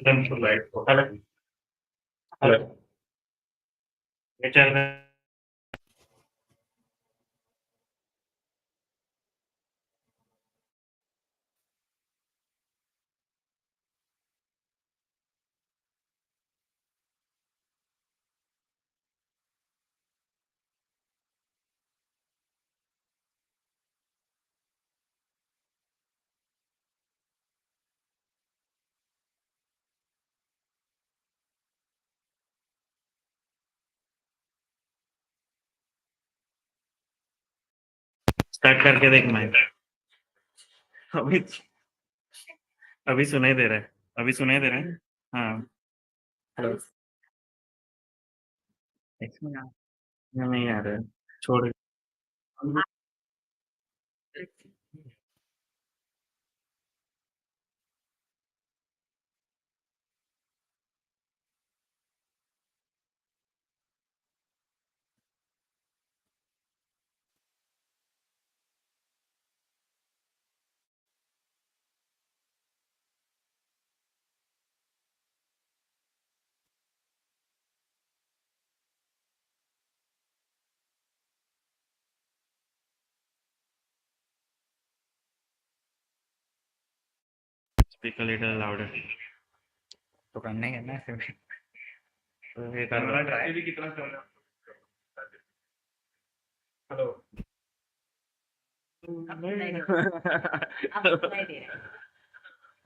Hello hello ये चल रहा है। स्टार्ट करके देख मैं अभी अभी सुनाई दे रहा है। अभी सुनाई दे रहा है। हाँ हेलो इसमें नहीं आ रहा है। छोड़ स्पीक अ लिटिल लाउडर तो करना ही है ना फिर तो ये कर रहा है भी कितना चल रहा है। हेलो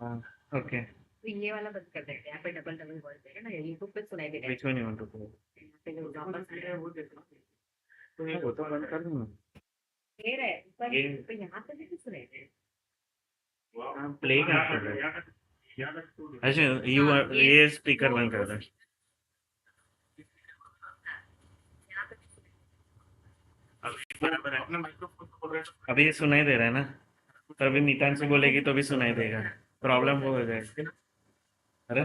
हाँ ओके तो ये वाला बंद कर देते हैं। यहाँ पे डबल डबल वॉइस है ना, यूट्यूब पे सुनाई दे रहा है। बीच में नहीं want to play। यहाँ पे जो ड्रॉपर है वो देखो। तो ये वो तो बंद कर दूँ दे रहा है पर ये तो यहाँ पे भी सुनाई दे प्ले कहाँ कर रहा है। अच्छा यू हाँ, ये स्पीकर बंद कर रहा है। यहाँ पे भी अभी बराबर है ना माइक्रोफोन को बोल रहे हैं। अभी ये सुनाई दे रहा है ना तो अभी मीतान से बोलेगी तो भी सुनाई देगा। प्रॉब्लम वो हो जाएगी। अरे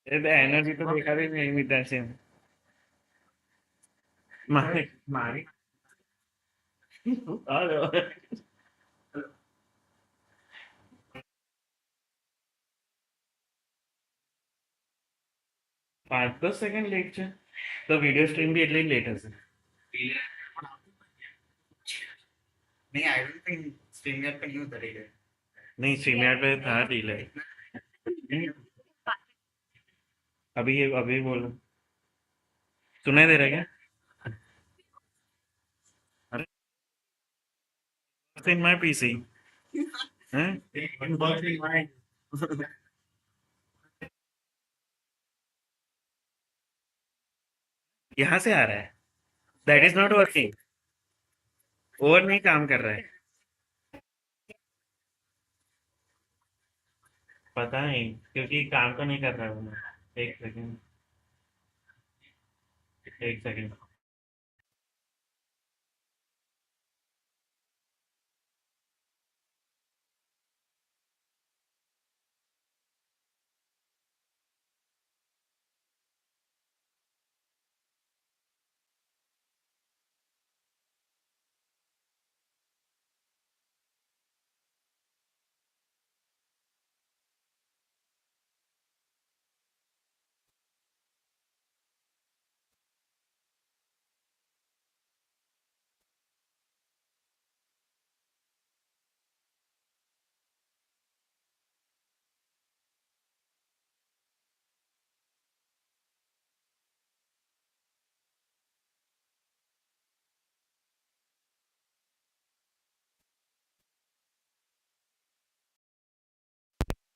ये तो एनर्जी तो देखा भी नहीं मीतान से मारे मारे अरे 5-10 सेकंड लेट છે તો વિડિયો સ્ટ્રીમ બી એટલી જ લેટ હશે नहीं आई डोंट थिंक स्ट्रीमयार्ड पे नहीं होता डिले नहीं स्ट्रीम यार्ड पे था डिले अभी बोलो सुनाई दे रहा है क्या अरे इन माय पीसी हैं यहाँ से आ रहा है that is not working over नहीं काम कर रहा है पता नहीं क्योंकि काम तो नहीं कर रहा हूँ मैं एक सेकंड एक second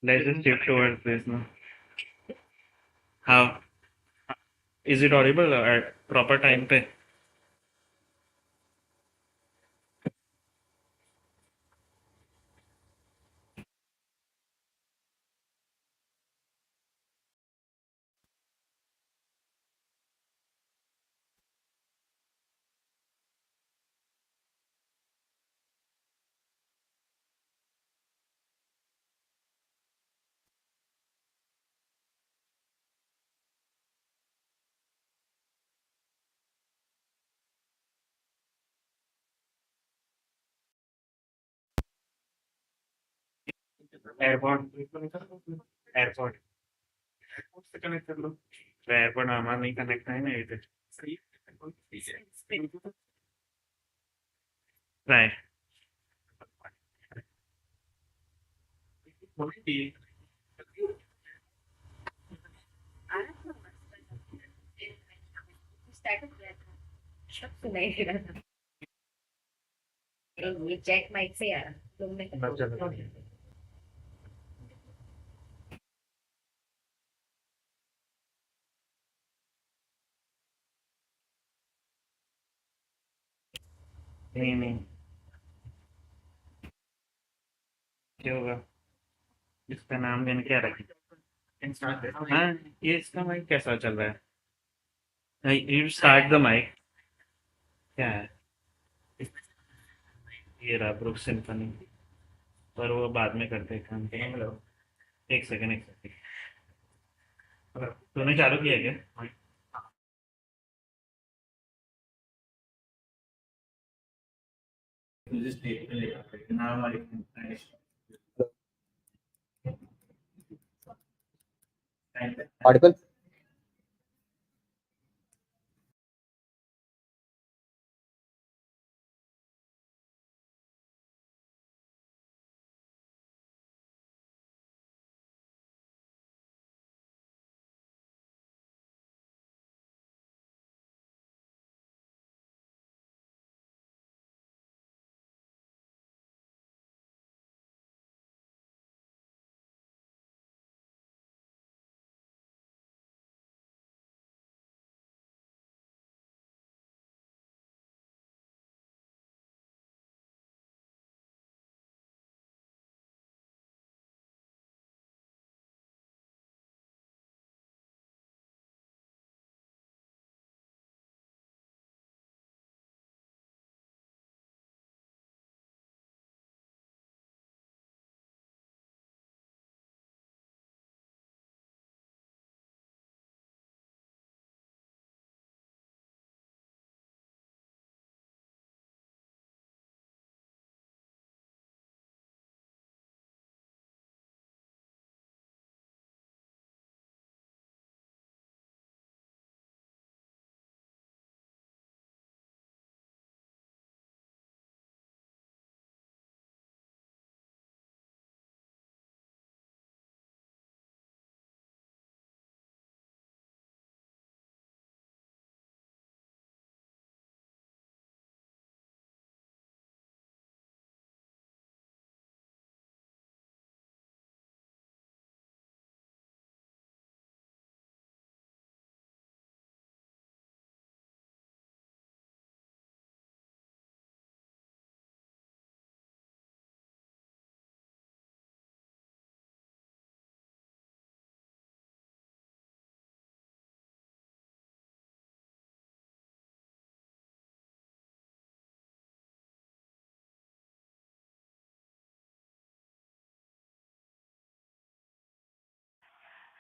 let's just shift towards this now how is it audible at proper time पे एयरपोर्ट एयरपोर्ट एयरपोर्ट से कनेक्ट कर लो। तो एयरपोर्ट हमारा नहीं कनेक्ट है ना इधर। राइट। स्टार्ट किया था, सब सुनाई दे रहा था। ये चेक माइक से यार तुमने नहीं नहीं क्या होगा, इसका नाम मैंने क्या रखा। हाँ ये इसका माइक कैसा चल रहा है, यू स्टार्ट द माइक। क्या है ये रहा ब्रुक सिम्फनी, पर वो बाद में करते हैं काम। एक सेकंड एक सेकंड। तूने चालू किया क्या? नाम वाली Audible?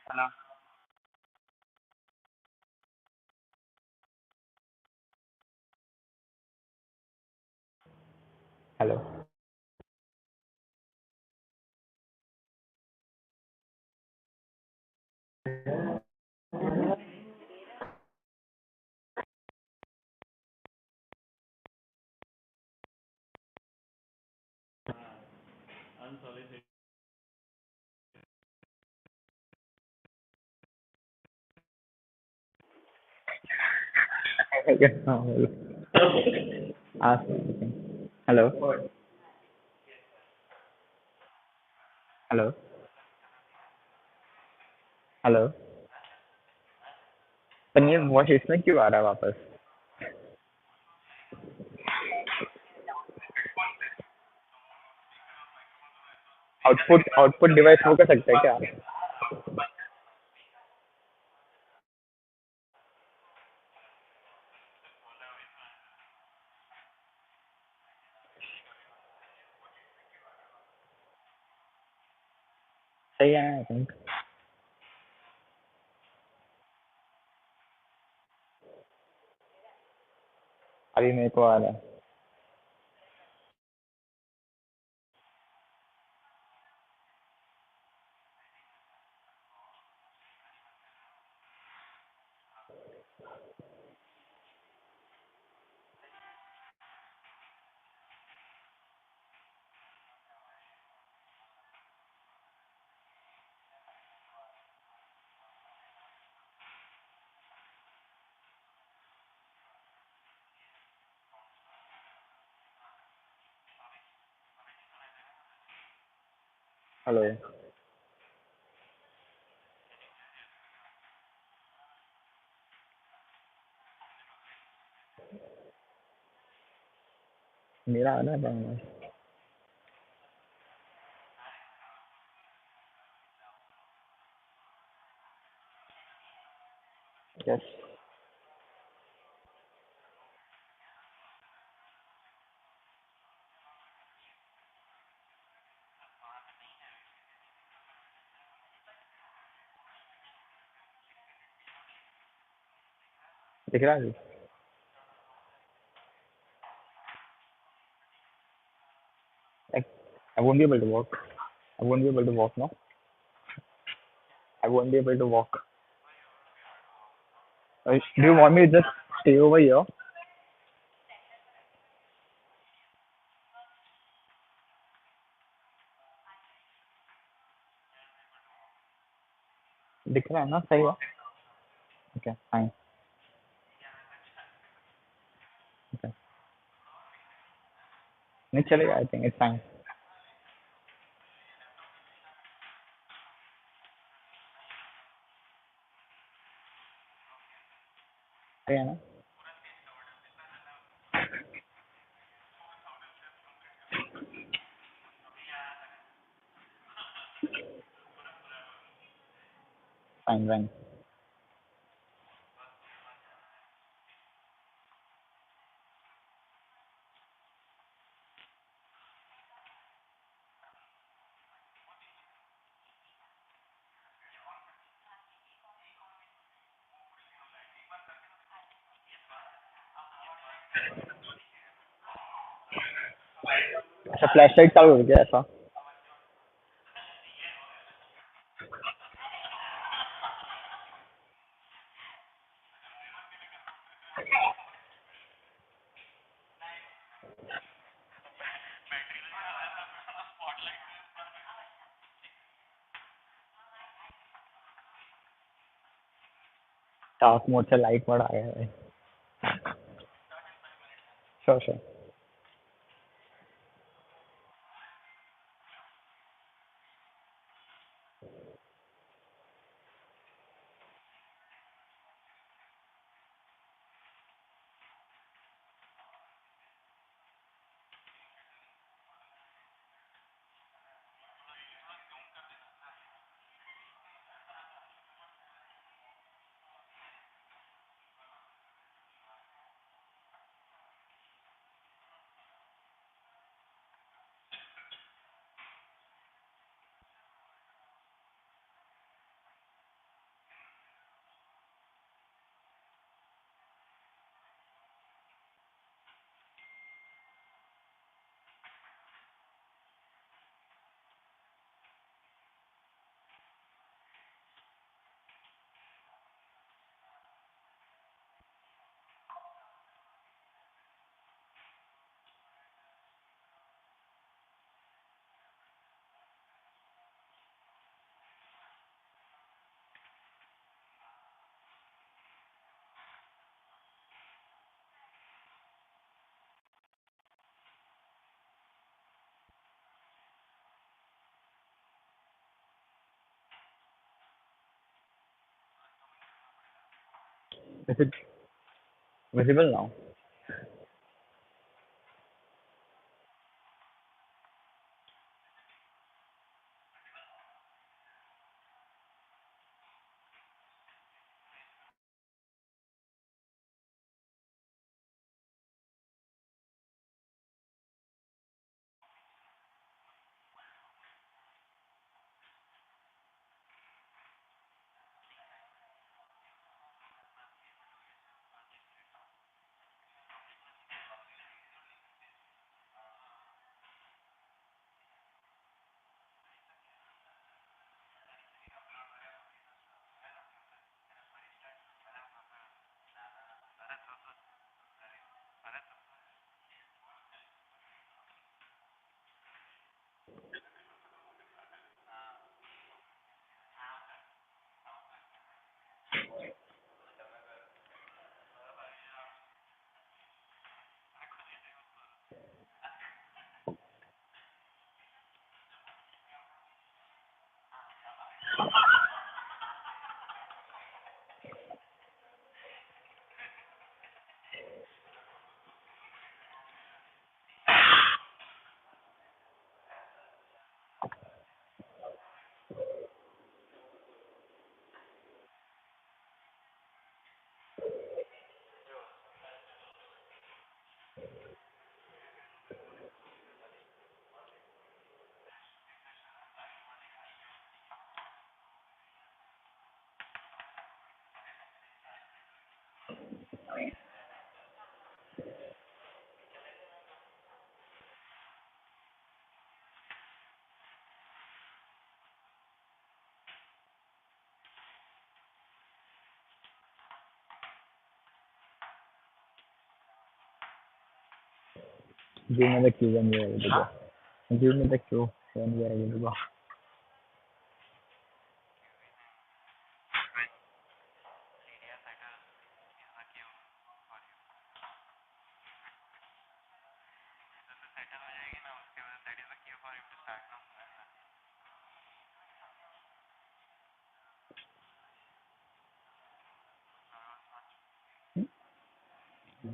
Hello. Hello. Unsolicited. Ask. Hello. Hello. Hello. पर ये वॉइस इसमें क्यों आ रहा है वापस? आउटपुट डिवाइस वो कर सकता है क्या? सही है आई थिंक। अभी मेरे को आ रहा है। हेलो मेरा आना है यस दिख रहा है Like, I won't be able to walk. I won't be able to walk now. I won't be able to walk. Do you want me to just stay over here? दिख रहा है ना सही है ओके फाइन ओके नहीं चलेगा I think it's fine सही है ना फाइन फाइन अच्छा फ्लैश लाइट चालू हो गया ऐसा डार्क मोड से लाइट मोड आ गया है sure sure Is it visible now? Give me the cue when you are ready to go. Give me the cue when you are ready to go.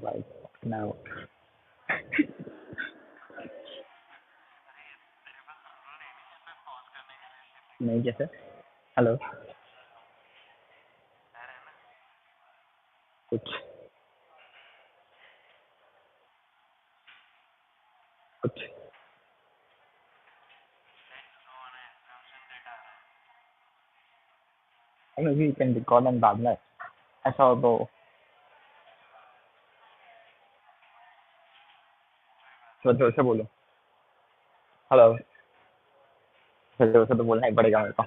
Right now. नहीं कैसे? Hello कुछ कुछ maybe you can record and बाद में ऐसा हो तो जोर से बोलो. हेलो जोर से तो बोलना ही पड़ेगा मेरे को.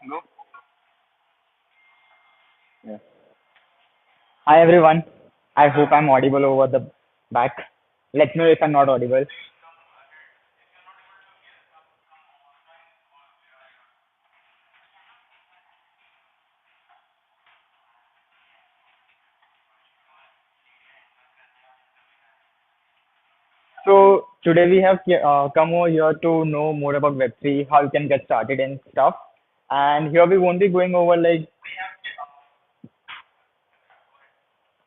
Go. Yeah. Hi everyone. I hope I'm audible over the back. Let me know if I'm not audible. So today we have come over here to know more about Web3, how you can get started and stuff. And here we won't be going over like,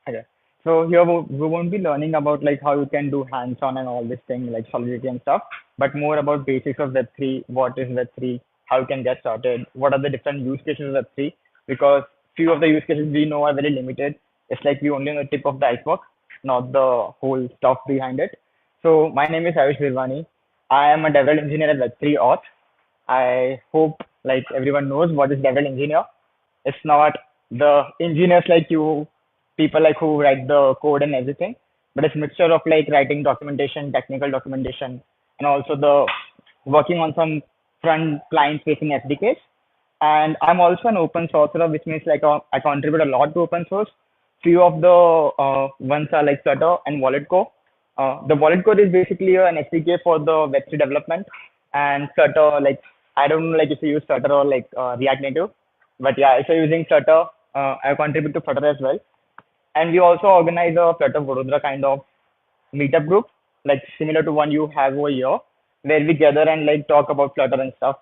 okay. So here we won't be learning about like how you can do hands-on and all this thing like Solidity and stuff, but more about basics of Web3, what is Web3, how you can get started, what are the different use cases of Web3, because few of the use cases we know are very limited. It's like we only know the tip of the iceberg, not the whole stuff behind it. So my name is Ayush Bherwani. I am a DevRel engineer at Web3 Auth. I hope like everyone knows what is DevRel engineer. It's not the engineers like you, people like who write the code and everything, but it's mixture of like writing documentation, technical documentation, and also the working on some front client facing SDKs. And I'm also an open sourcer, which means like I contribute a lot to open source. Few of the ones are like 𝗗𝗏 and 𝗲𝗏𝗃𝗲. The 𝗲𝗏𝗃𝗃 is basically an SDK for the Web3 development, and 𝗗𝗏 like I don't know like if you use 𝗗𝗏 or like React Native, but yeah, if you're using 𝗗𝗏, I contribute to 𝗗𝗏 as well. And we also organize a 𝗗𝗏 Vadodara kind of meetup group, like similar to one you have over here, where we gather and like talk about 𝗗𝗏 and stuff.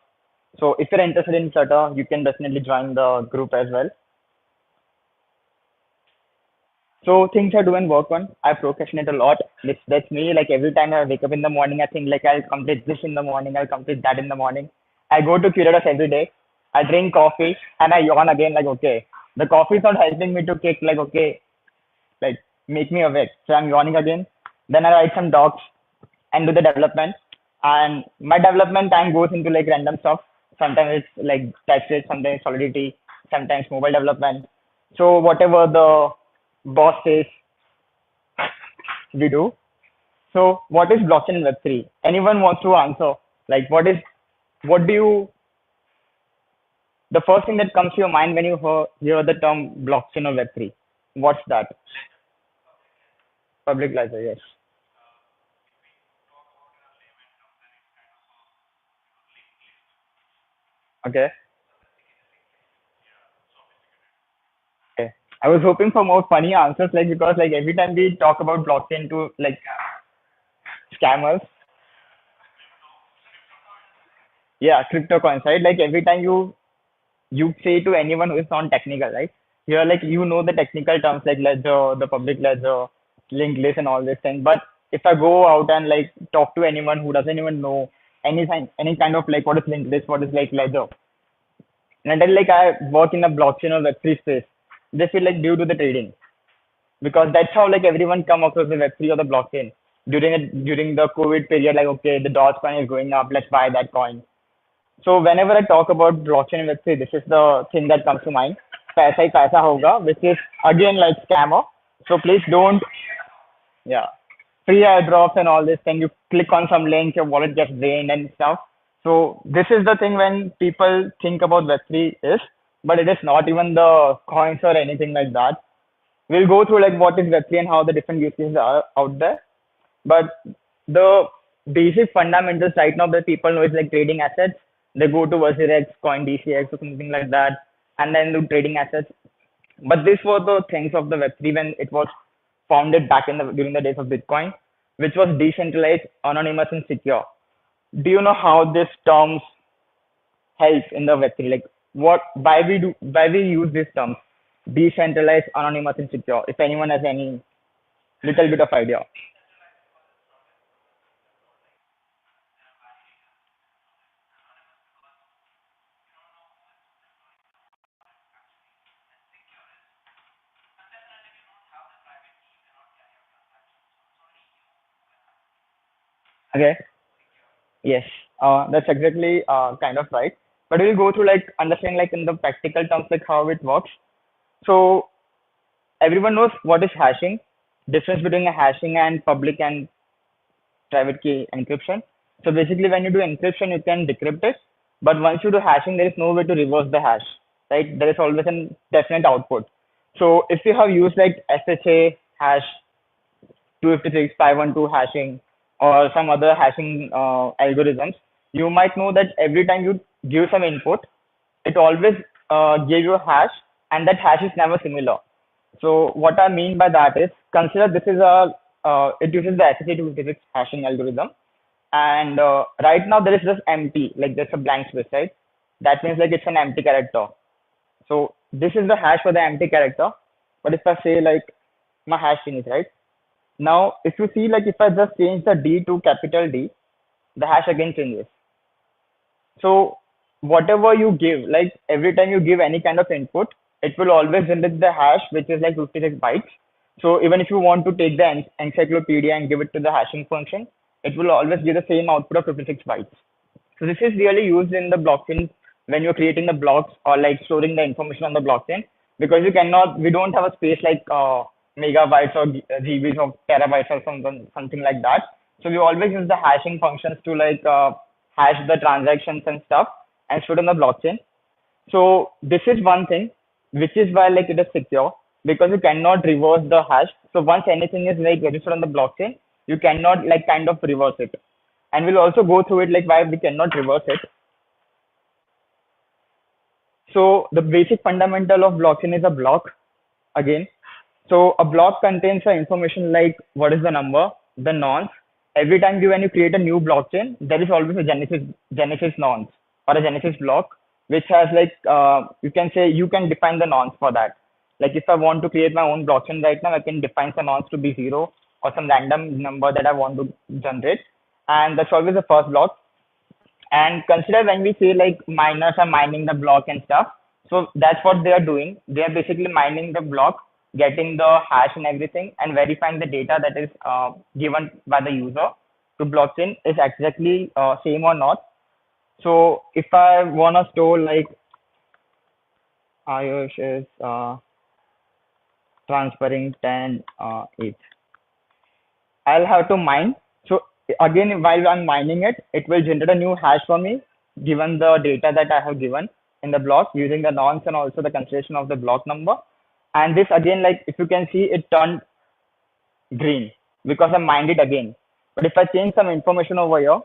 So if you're interested in 𝗗𝗏, you can definitely join the group as well. So things I do and work on, I procrastinate a lot. That's me. Like every time I wake up in the morning, I think like I'll complete this in the morning, I'll complete that in the morning. I go to Curados every day. I drink coffee and I yawn again. Like okay, the coffee is not helping me to kick. Like okay, like make me awake. So I'm yawning again. Then I write some docs and do the development. And my development time goes into like random stuff. Sometimes it's like TypeScript, sometimes Solidity, sometimes mobile development. So whatever the boss says, we do. So what is blockchain in Web3? Anyone wants to answer? Like what do you, the first thing that comes to your mind when you hear the term blockchain or Web3? What's that? Public ledger, yes. Okay. Okay. I was hoping for more funny answers, like because like every time we talk about blockchain to like scammers, yeah, crypto coins, right? Like every time you say to anyone who is non-technical, right? You're like you know the technical terms like ledger, the public ledger, linked list, and all this thing. But if I go out and like talk to anyone who doesn't even know anything, any kind of like what is linked list, what is like ledger, and until like I work in a blockchain or Web3 space, they feel like due to the trading, because that's how like everyone come across the Web3 or the blockchain during the COVID period. Like okay, the Doge coin is going up, let's buy that coin. So whenever I talk about blockchain and Web3, this is the thing that comes to mind. पैसा ही पैसा होगा, which is again like scammer. So please don't, yeah, free airdrops and all this thing. You click on some link, your wallet gets drained and stuff. So this is the thing when people think about Web3 is, but it is not even the coins or anything like that. We'll go through like what is Web3 and how the different use cases are out there. But the basic fundamentals right now that people know is like trading assets. They go to 𝗗𝗃𝗃, coin DCX or something like that, and then do trading assets. But these were the things of the Web3 when it was founded back in the during the days of Bitcoin, which was decentralized, anonymous, and secure. Do you know how these terms help in the Web3? Like what why we use these terms? Decentralized, anonymous, and secure. If anyone has any little bit of idea. Okay. Yes. That's exactly kind of right. But we'll go through like understanding like in the practical terms like how it works. So everyone knows what is hashing, difference between a hashing and public and private key encryption. So basically, when you do encryption, you can decrypt it, but once you do hashing, there is no way to reverse the hash, right? There is always a definite output. So if you have used like SHA hash 256, 512 hashing, or some other hashing algorithms, you might know that every time you give some input, it always gives you a hash, and that hash is never similar. So what I mean by that is, consider this is a it uses the SHA-256 hashing algorithm, and right now there is just empty, like there's a blank space, right? That means like it's an empty character. So this is the hash for the empty character. But if I say like my hash is right now, if you see like if I just change the D to capital D, the hash again changes. So whatever you give, like every time you give any kind of input, it will always generate the hash, which is like 56 bytes. So even if you want to take the encyclopedia and give it to the hashing function, it will always give the same output of 56 bytes. So this is really used in the blockchain when you're creating the blocks or like storing the information on the blockchain, because we don't have a space like megabytes or GBs or terabytes or something like that. So we always use the hashing functions to like hash the transactions and stuff and store in the blockchain. So this is one thing, which is why like it is secure, because you cannot reverse the hash. So once anything is like registered on the blockchain, you cannot like kind of reverse it. And we'll also go through it like why we cannot reverse it. So the basic fundamental of blockchain is a block again. So a block contains the information like what is the number, the nonce. Every time when you create a new blockchain, there is always a genesis nonce or a genesis block, which has like you can say you can define the nonce for that. Like if I want to create my own blockchain right now, I can define the nonce to be zero or some random number that I want to generate, and that's always the first block. And consider when we say like miners are mining the block and stuff. So that's what they are doing. They are basically mining the block, getting the hash and everything, and verifying the data that is given by the user to blockchain is exactly same or not. So if I wanna store like Ayush is transferring 10 8, I'll have to mine. So again, while I'm mining it, it will generate a new hash for me, given the data that I have given in the block using the nonce and also the consideration of the block number. And this again, like if you can see, it turned green because I mined it again. But if I change some information over here,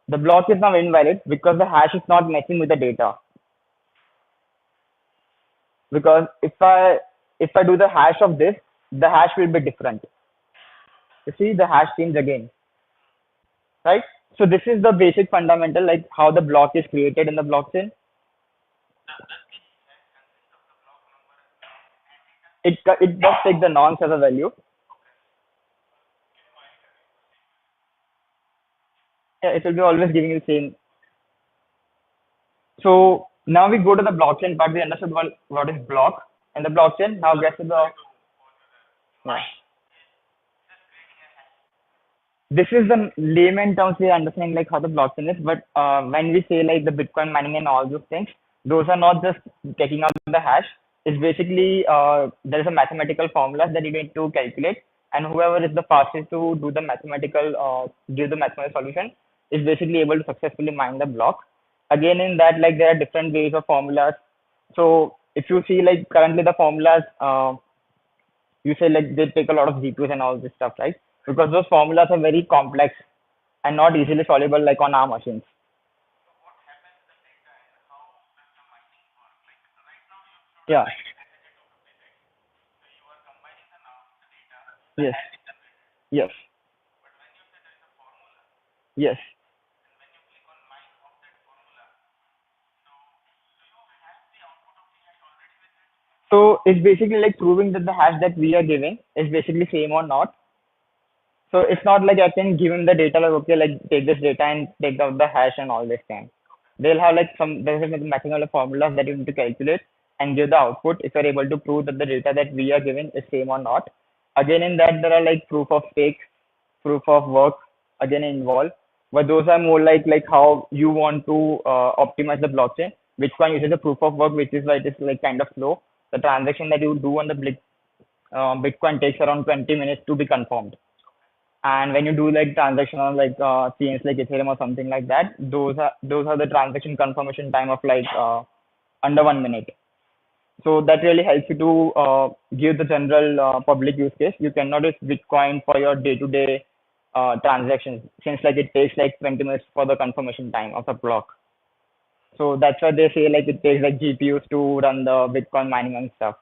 the block is now invalid because the hash is not matching with the data. Because if I do the hash of this, the hash will be different. You see, the hash changed again, right? So this is the basic fundamental, like how the block is created in the blockchain. It does take the nonce as a value. Yeah, it will be always giving you the same. So now we go to the blockchain part. We understood what is block in the blockchain. Now get to the yeah. This is the layman terms we understand like how the blockchain is. But when we say like the Bitcoin mining and all those things, those are not just taking out the hash. It's basically there is a mathematical formula that you need to calculate, and whoever is the fastest to do the mathematical give the mathematical solution, is basically able to successfully mine the block. Again, in that, like there are different ways of formulas. So if you see like currently the formulas, you say like they take a lot of GPUs and all this stuff, right? Because those formulas are very complex and not easily solvable like on our machines. Yeah. Yes. Yes. Yes. So it's basically like proving that the hash that we are giving is basically same or not. So it's not like I can give him the data like okay like take this data and take out the hash and all this thing. They'll have like some there's a mathematical formulas that you need to calculate and give the output if you're able to prove that the data that we are giving is same or not. Again in that there are like proof of stake, proof of work again involved. But those are more like how you want to optimize the blockchain. Which one uses the proof of work, which is like it's like kind of slow. The transaction that you do on the Bitcoin takes around 20 minutes to be confirmed. And when you do like transaction on like chains like Ethereum or something like that, those are the transaction confirmation time of like under 1 minute. So that really helps you to give the general public use case. You cannot use Bitcoin for your day-to-day transactions since like it takes like 20 minutes for the confirmation time of a block. So that's why they say like it takes like GPUs to run the Bitcoin mining and stuff.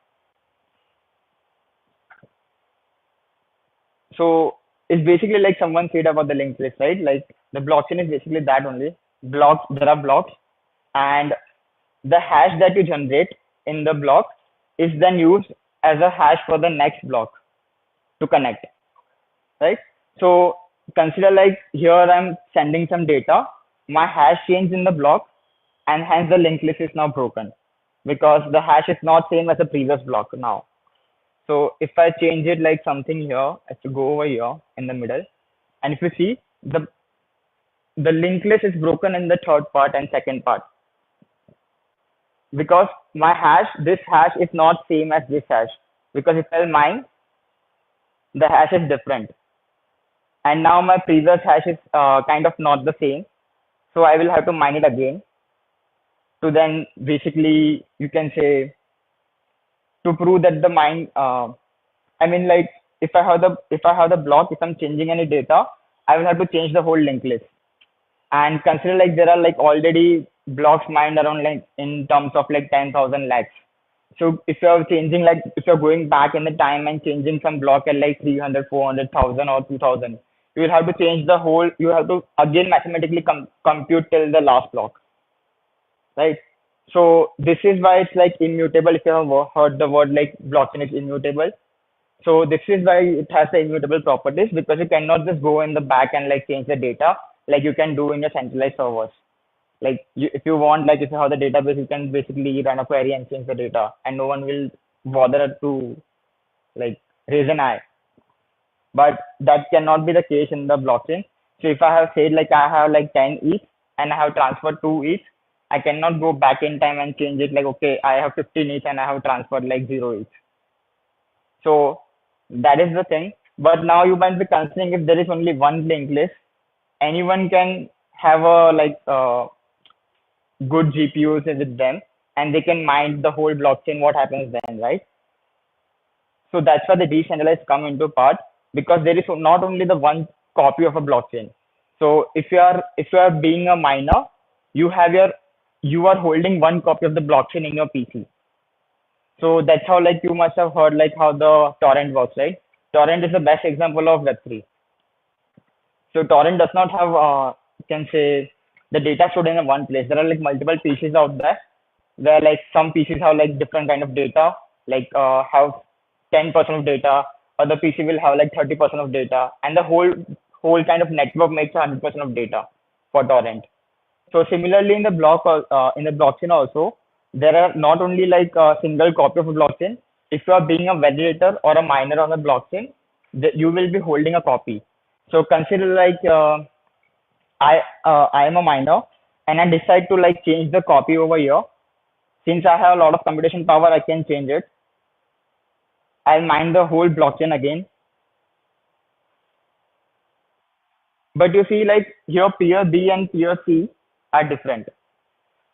So it's basically like someone said about the linked list, right? Like the blockchain is basically that only. Blocks, there are blocks, and the hash that you generate in the block is then used as a hash for the next block to connect, right? So consider like here I'm sending some data, my hash changed in the block, and hence the linked list is now broken because the hash is not same as the previous block now. So if I change it like something here, I have to go over here in the middle. And if you see the linked list is broken in the third part and second part because this hash is not same as this hash. Because if I mine, the hash is different. And now my previous hash is kind of not the same. So I will have to mine it again to then basically you can say to prove that the mine I mean like if I have the block, if I'm changing any data, I will have to change the whole linked list. And consider like there are like already blocks mined around like in terms of like 10,000 lakhs. So if you're changing like if you're going back in the time and changing some block at like 300, 400,000 or 2,000, you will have to change the whole. You have to again mathematically compute till the last block, right? So this is why it's like immutable. If you have heard the word like blockchain is immutable, so this is why it has the immutable properties because you cannot just go in the back and like change the data like you can do in your centralized servers. Like if you want, like if you have the database, you can basically run a query and change the data, and no one will bother to like raise an eye. But that cannot be the case in the blockchain. So if I have said like I have like 10 each and I have transferred 2 each, I cannot go back in time and change it like okay I have 15 each and I have transferred like 0 each. So that is the thing. But now you might be considering if there is only one linked list, anyone can have a like good GPUs with them and they can mine the whole blockchain. What happens then, right? So that's why the decentralized come into part because there is not only the one copy of a blockchain. So if you are being a miner, you are holding one copy of the blockchain in your PC. So that's how like you must have heard like how the torrent works, right? Torrent is the best example of Web3. So torrent does not have you can say the data stored in one place. There are like multiple pieces out there where like some pieces have like different kind of data, like have 10% of data, other PC will have like 30% of data, and the whole kind of network makes 100% of data for torrent. So similarly in the blockchain also, there are not only like a single copy of a blockchain. If you are being a validator or a miner on the blockchain, you will be holding a copy. So consider like I am a miner and I decide to like change the copy over here. Since I have a lot of computation power, I can change it. I'll mine the whole blockchain again. But you see, like here, peer B and peer C are different.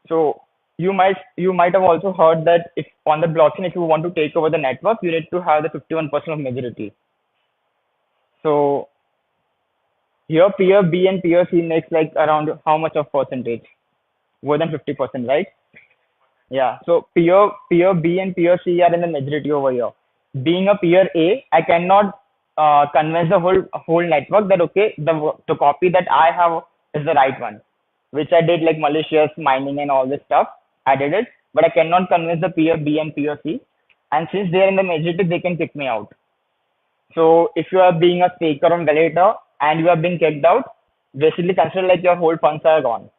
So you might have also heard that if on the blockchain, if you want to take over the network, you need to have the 51% of majority. So here, peer B and peer C makes like around how much of percentage? More than 50%, right? Yeah. So peer B and peer C are in the majority over here. Being a peer A, I cannot convince the whole network that okay, the copy that I have is the right one, which I did like malicious mining and all this stuff. I did it, but I cannot convince the peer B and peer C. And since they are in the majority, they can kick me out. So if you are being a staker or validator and you are being kicked out, basically consider like your whole funds are gone.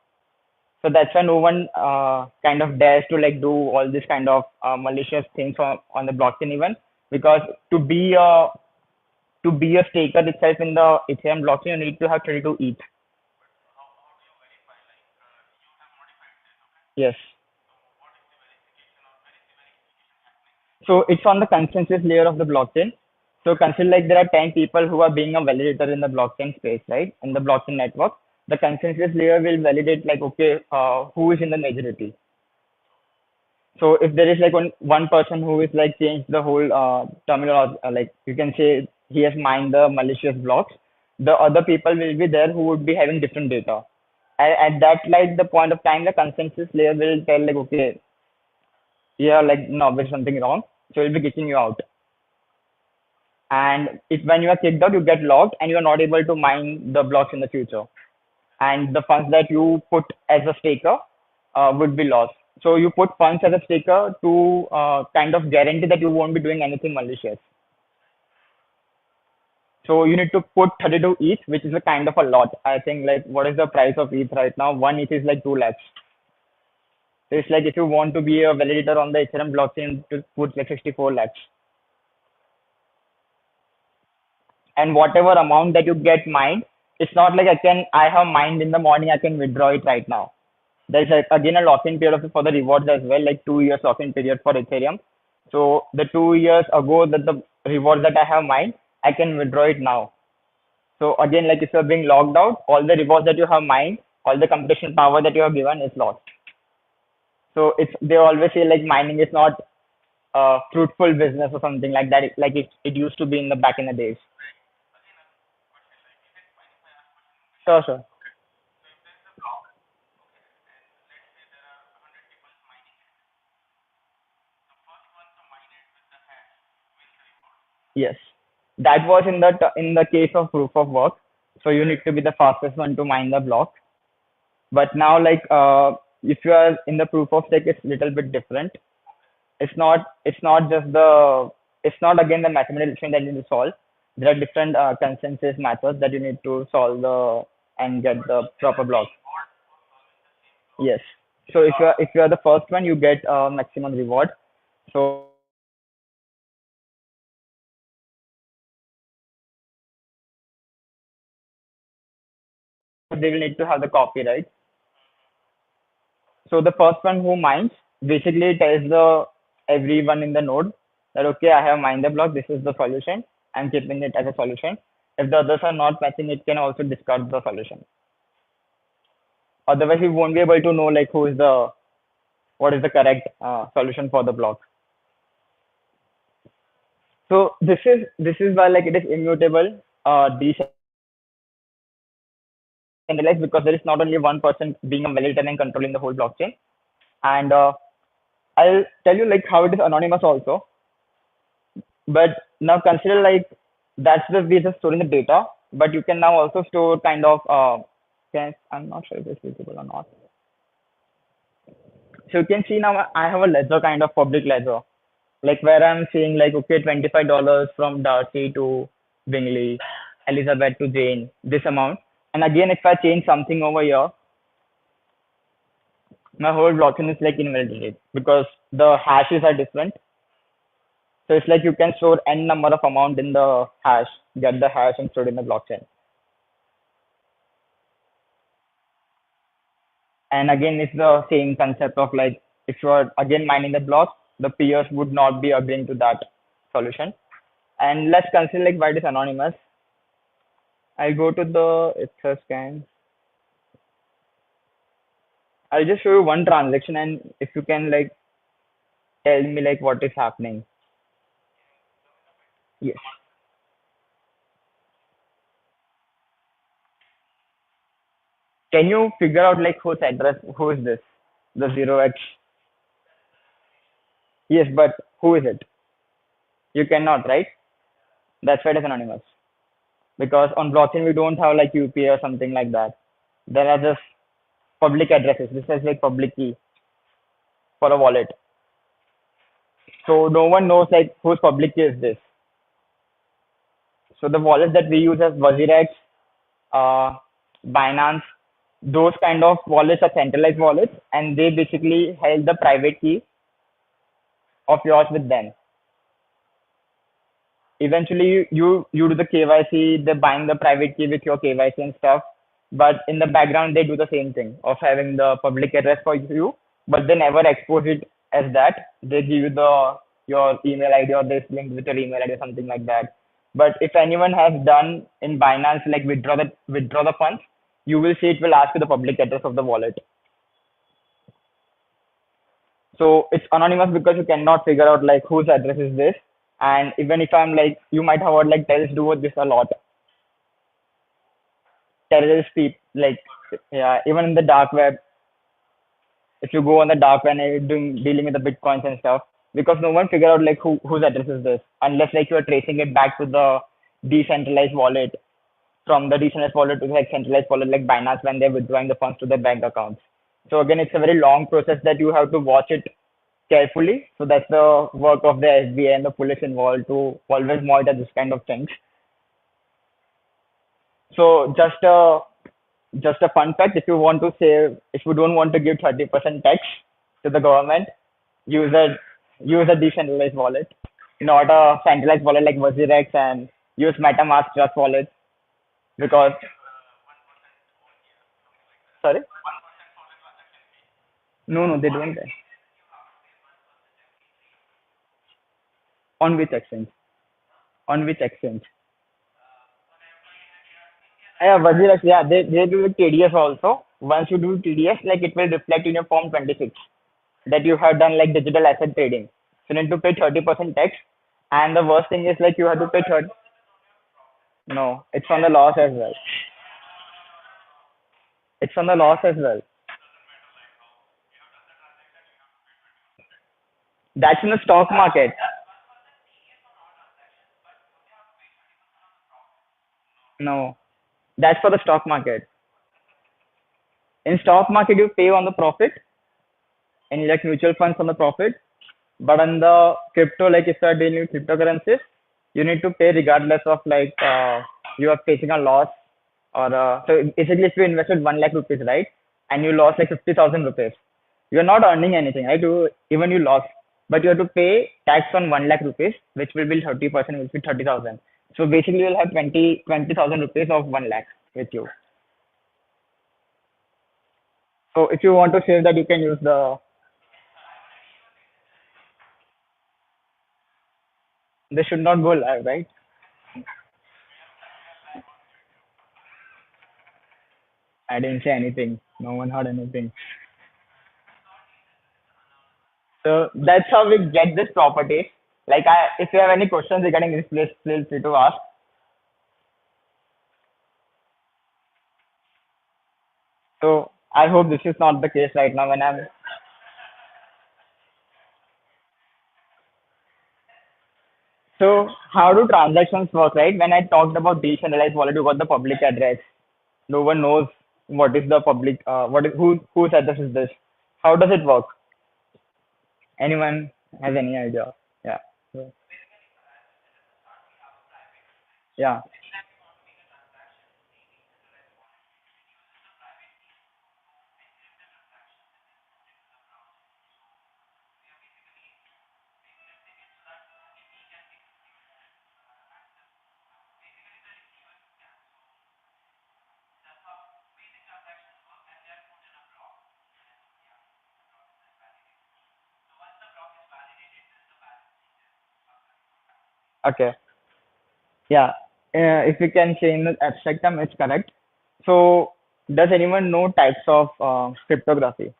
So that's why no one kind of dares to like do all this kind of malicious things on the blockchain even, because to be a staker itself in the Ethereum blockchain, you need to have 32 ETH. Yes. So it's on the consensus layer of the blockchain. So consider like there are 10 people who are being a validator in the blockchain space, right? In the blockchain network, the consensus layer will validate like, okay, who is in the majority. So if there is like one person who is like changed the whole terminal, like you can say he has mined the malicious blocks, the other people will be there who would be having different data. At that like the point of time, the consensus layer will tell like, okay, yeah, like no, there's something wrong. So it will be kicking you out. And if when you are kicked out, you get locked and you are not able to mine the blocks in the future. And the funds that you put as a staker would be lost. So you put funds as a staker to kind of guarantee that you won't be doing anything malicious. So you need to put 32 each, which is a kind of a lot. I think like what is the price of ETH right now? One ETH is like 2 lakhs. So it's like if you want to be a validator on the Ethereum blockchain, to put like 64 lakhs. And whatever amount that you get mined, it's not like I have mined in the morning, I can withdraw it right now. There's again a lock-in period for the rewards as well, like 2 years lock-in period for Ethereum. So the 2 years ago that the rewards that I have mined, I can withdraw it now. So again, like if you're being logged out, all the rewards that you have mined, all the computation power that you have given is lost. So they always say like mining is not a fruitful business or something like that, like it used to be in the back in the days. Sure, sure. Yes, that was in the case of proof of work. So you need to be the fastest one to mine the block. But now, like if you are in the proof of stake, it's little bit different. It's not again the mathematical equation that you need to solve. There are different consensus methods that you need to solve and get the proper block. Yes. So if you are the first one, you get maximum reward. So they will need to have the copyright. So the first one who mines basically tells the everyone in the node that okay, I have mined the block. This is the solution. I'm keeping it as a solution. If the others are not matching, it can also discard the solution. Otherwise, we won't be able to know like what is the correct solution for the block. So this is why like it is immutable, decentralized, because there is not only one person being a validator and controlling the whole blockchain. And I'll tell you like how it is anonymous also. But now consider like that's the way of storing the data. But you can now also store kind of I'm not sure if it's visible or not. So you can see now I have a ledger, kind of public ledger, like where I'm saying like okay, $25 from Darcy to Bingley, Elizabeth to Jane, this amount. And again, if I change something over here, my whole blockchain is like invalidated because the hashes are different. So it's like you can store n number of amount in the hash, get the hash and store it in the blockchain. And again, it's the same concept of like if you are again mining the block, the peers would not be agreeing to that solution. And let's consider like why it is anonymous. I'll go to the Etherscan. I'll just show you one transaction, and if you can like tell me like what is happening. Yes. Can you figure out like whose address? Who is this? The 0x. Yes, but who is it? You cannot, right? That's why it is anonymous. Because on blockchain we don't have like UPI or something like that. There are just public addresses. This is like public key for a wallet. So no one knows like whose public key is this. So the wallets that we use as WazirX, uh, Binance, those kind of wallets are centralized wallets, and they basically held the private key of yours with them. Eventually, you do the KYC, they bind the private key with your KYC and stuff. But in the background, they do the same thing of having the public address for you, but they never expose it as that. They give you the your email ID or this link with your email ID or something like that. But if anyone has done in Binance like withdraw the funds, you will see it will ask you the public address of the wallet. So it's anonymous because you cannot figure out like whose address is this. And even if I'm like, you might have heard like terrorists do this a lot. Terrorist people like, yeah, even in the dark web, if you go on the dark web and you're dealing with the bitcoins and stuff, because no one figure out like whose address is this unless like you're tracing it back to the decentralized wallet, from the decentralized wallet to like centralized wallet like Binance when they're withdrawing the funds to their bank accounts. So again, it's a very long process that you have to watch it carefully. So that's the work of the SBA and the police involved to always monitor this kind of things. So just a fun fact: if you want to save, if you don't want to give 30% tax to the government, use a decentralized wallet, not a centralized wallet like WazirX, and use MetaMask Trust wallet because sorry, no, they don't. On which exchange? On which exchange? Yeah, WazirX, yeah, they do with TDS also. Once you do TDS, like it will reflect in your Form 26 that you have done like digital asset trading. So you need to pay 30% tax. And the worst thing is like you have to pay 30. No, it's on the loss as well. It's on the loss as well. That's in the stock market. No, that's for the stock market. In stock market, you pay on the profit, and like mutual funds on the profit. But on the crypto, like if you are dealing with cryptocurrencies, you need to pay regardless of like you are facing a loss or so basically if you invested 1 lakh rupees, right, and you lost like 50,000 rupees, you are not earning anything, right? Even you lost, but you have to pay tax on 1 lakh rupees, which will be 30%, which will be 30,000. So basically, you'll have 20,000 rupees of 1 lakh with you. So if you want to save that, you can use the. They should not go live, right? I didn't say anything. No one heard anything. So that's how we get this property. Like, if you have any questions regarding this, please feel free to ask. So I hope this is not the case right now when I'm. So how do transactions work, right? When I talked about decentralized wallet, you got the public address. No one knows what is the public, whose address is this? How does it work? Anyone has any idea? Yeah. So, yeah. Okay. Yeah. if we can say in the abstract term, it's correct. So, does anyone know types of cryptography?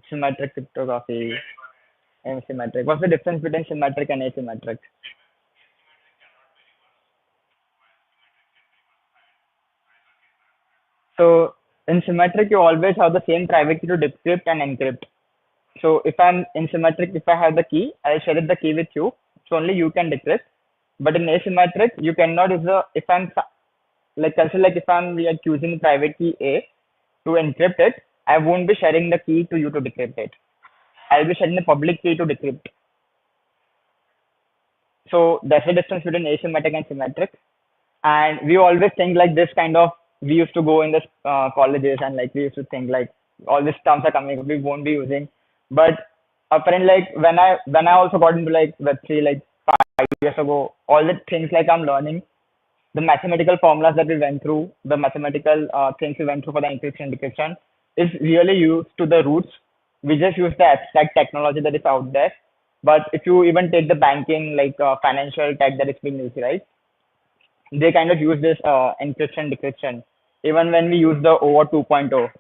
Symmetric cryptography, asymmetric. What's the difference between symmetric and asymmetric? So, in symmetric, you always have the same private key to decrypt and encrypt. So, if I'm in symmetric, if I have the key, I'll share the key with you. So only you can decrypt. But in asymmetric, you cannot use the if I'm like consider like if I'm like using private key A to encrypt it, I won't be sharing the key to you to decrypt it. I'll be sharing the public key to decrypt. So that's the difference between asymmetric and symmetric. And we always think like this kind of we used to go in the colleges and like we used to think like all these terms are coming we won't be using. But apparently like when I also got into like Web3 like 5 years ago, all the things like I'm learning the mathematical formulas that we went through, the mathematical things we went through for the encryption and decryption is really used to the roots. We just use the abstract technology that is out there. But if you even take the banking, like financial tech that is being used, right? They kind of use this encryption decryption. Even when we use the OAuth 2.0,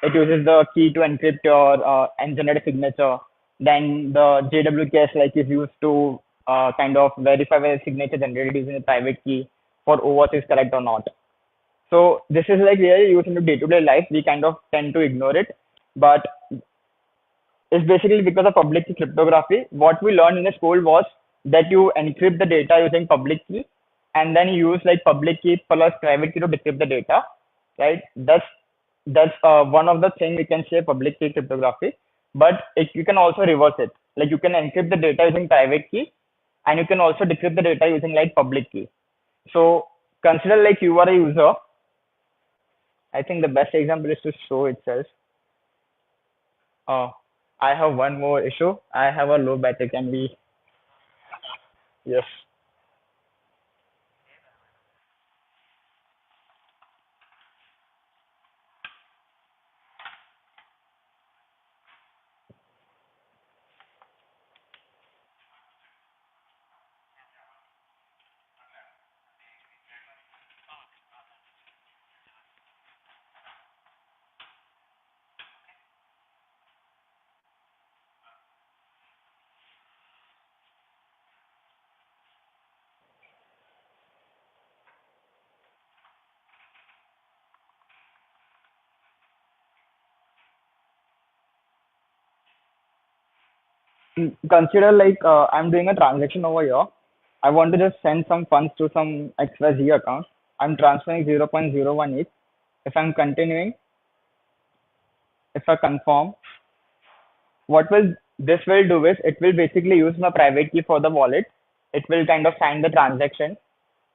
it uses the key to encrypt your and generate a signature. Then the JWKS like is used to kind of verify whether the signature generated using a private key for OAuth is correct or not. So this is like really used into day-to-day life. We kind of tend to ignore it, but it's basically because of public key cryptography. What we learned in the school was that you encrypt the data using public key, and then you use like public key plus private key to decrypt the data, right? That's one of the thing we can say public key cryptography. But you can also reverse it. Like you can encrypt the data using private key, and you can also decrypt the data using like public key. So consider like you are a user. I think the best example is to show itself. Uh, I have one more issue. I have a low battery. Can we? Yes. Consider like I'm doing a transaction over here. I want to just send some funds to some XYZ account. I'm transferring 0.018. If I'm continuing, if I confirm, what will this will do is it will basically use my private key for the wallet. It will kind of sign the transaction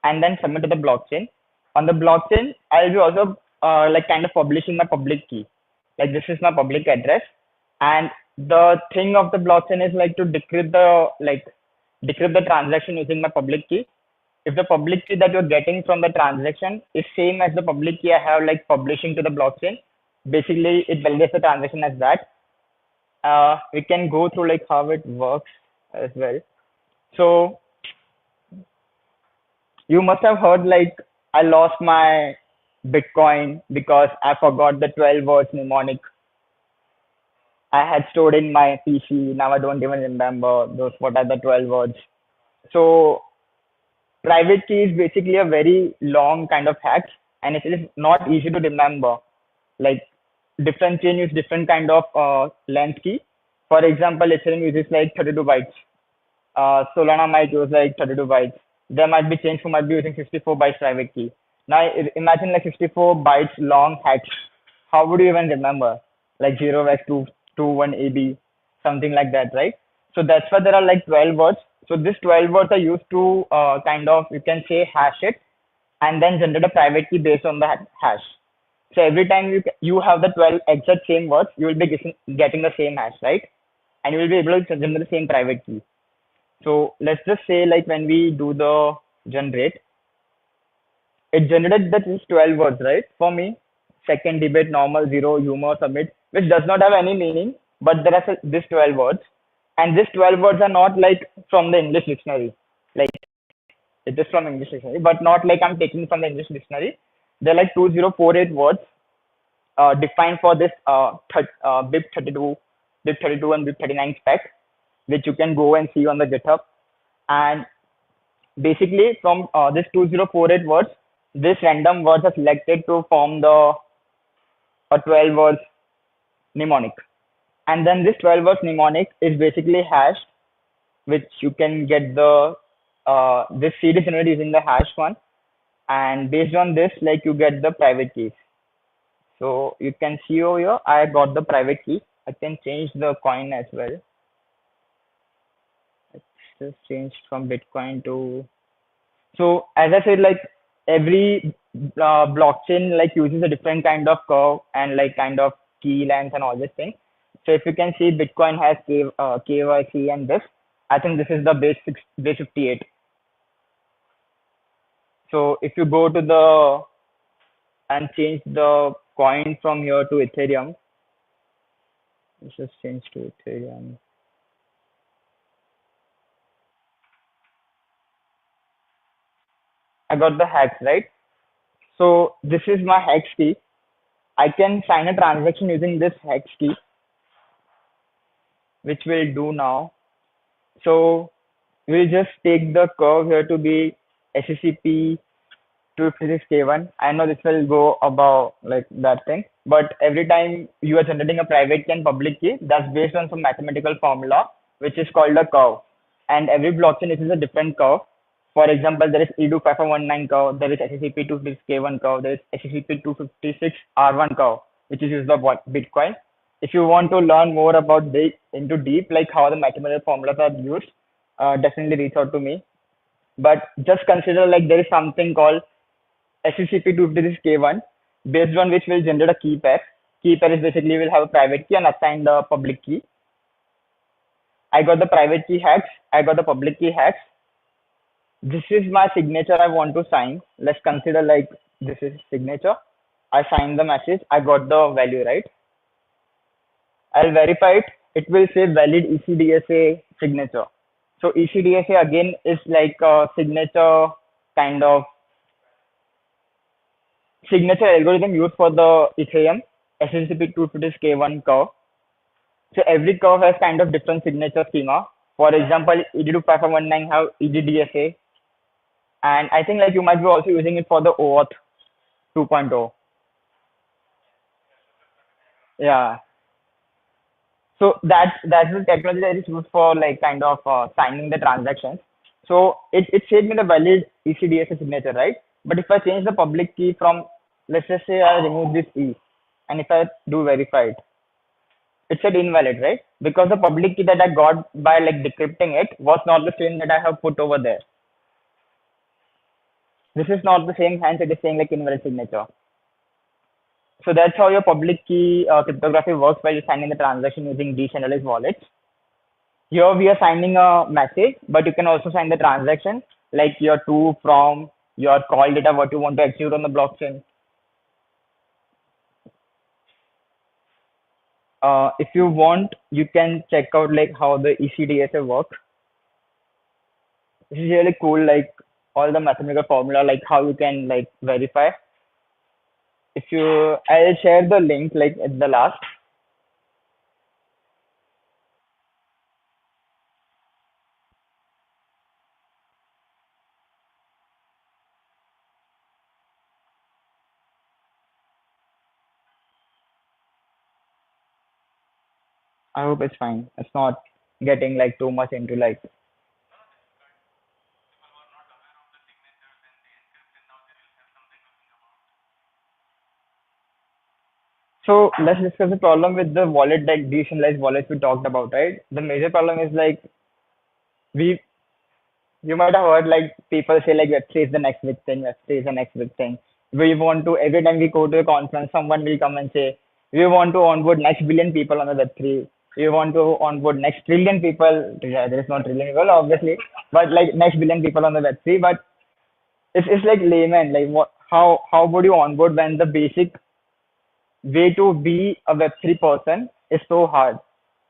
and then submit to the blockchain. On the blockchain, I'll be also like kind of publishing my public key. Like this is my public address, and the thing of the blockchain is like to decrypt the transaction using my public key. If the public key that you're getting from the transaction is same as the public key I have like publishing to the blockchain, basically it validates the transaction as that. We can go through like how it works as well. So you must have heard like I lost my Bitcoin because I forgot the 12 words mnemonic I had stored in my PC. Now I don't even remember those what are the 12 words. So private key is basically a very long kind of hack, and it is not easy to remember. Like different chain use different kind of length key. For example, Ethereum uses like 32 bytes. Solana might use like 32 bytes. There might be chains who might be using 64 bytes private key. Now imagine like 64 bytes long hacks. How would you even remember? Like 0x221AB, something like that, right? So that's why there are like 12 words. So these 12 words are used to kind of, you can say, hash it and then generate a private key based on the hash. So every time you have the 12 exact same words, you will be getting the same hash, right? And you will be able to generate the same private key. So let's just say like when we do the generate, it generated these 12 words, right? For me, second, debate, normal, zero, humor, submit, which does not have any meaning, but there are these 12 words. And these 12 words are not like from the English dictionary. Like It is from English dictionary, but not like I'm taking from the English dictionary. They're like 2048 words defined for this BIP32, BIP32 and BIP39 spec, which you can go and see on the GitHub. And basically from this 2048 words, this random words are selected to form the a 12 words mnemonic. And then this 12 words mnemonic is basically hashed, which you can get the this seed is generated using the hash one. And based on this, like you get the private keys. So you can see over here, I got the private key. I can change the coin as well. Let's just change from Bitcoin to. So as I said, like every blockchain like uses a different kind of curve and like kind of key length and all this thing. So if you can see, Bitcoin has KYC and this. I think this is the base 58. So if you go to the and change the coin from here to Ethereum, let's just change to Ethereum. I got the hex, right? So this is my hex key. I can sign a transaction using this hex key, which we'll do now. So we'll just take the curve here to be 𝗗𝗃𝗃 256K1. I know this will go about like that thing, but every time you are generating a private key and public key, that's based on some mathematical formula, which is called a curve. And every blockchain is a different curve. For example, there is 𝗗𝗃𝗃𝗰𝗲 curve, there is 𝗗𝗃𝗃256K1 curve, there is 𝗗𝗃𝗃256R1 curve, which is used by Bitcoin. If you want to learn more about into deep, like how the mathematical formulas are used, definitely reach out to me. But just consider like there is something called 𝗗𝗃𝗃256K1, based on which will generate a key pair. Key pair is basically will have a private key and assign the public key. I got the private key hex. I got the public key hex. This is my signature I want to sign. Let's consider like this is signature. I signed the message. I got the value, right? I'll verify it. It will say valid ECDSA signature. So ECDSA again is like a signature kind of signature algorithm used for the Ethereum 𝗗𝗃𝗃256K1 curve. So every curve has kind of different signature schema. For example, ED25519 have EDDSA. And I think like you might be also using it for the OAuth 2.0. Yeah. So that's the technology that is used for like kind of signing the transactions. So it saved me the valid ECDSA signature, right? But if I change the public key from, let's just say I remove this E, and if I do verify it said invalid, right? Because the public key that I got by like decrypting it was not the same that I have put over there. This is not the same, hence it is saying like invalid signature. So that's how your public key cryptography works while you're signing the transaction using decentralized wallets. Here we are signing a message, but you can also sign the transaction like your to, from, your call data, what you want to execute on the blockchain. If you want, you can check out like how the ECDSA works. This is really cool, like all the mathematical formula, like how you can like verify. I'll share the link like at the last. I hope it's fine. It's not getting like too much into like. So let's discuss the problem with the wallet, like decentralized wallets we talked about, right? The major problem is like you might have heard like people say like Web3 is the next big thing, Web3 is the next big thing. We want to every time we go to a conference, someone will come and say we want to onboard next billion people on the Web3. We want to onboard next trillion people. Yeah, there is no trillion people obviously, but like next billion people on the Web3. But it's like layman, like what? How would you onboard when the basic way to be a Web3 person is so hard?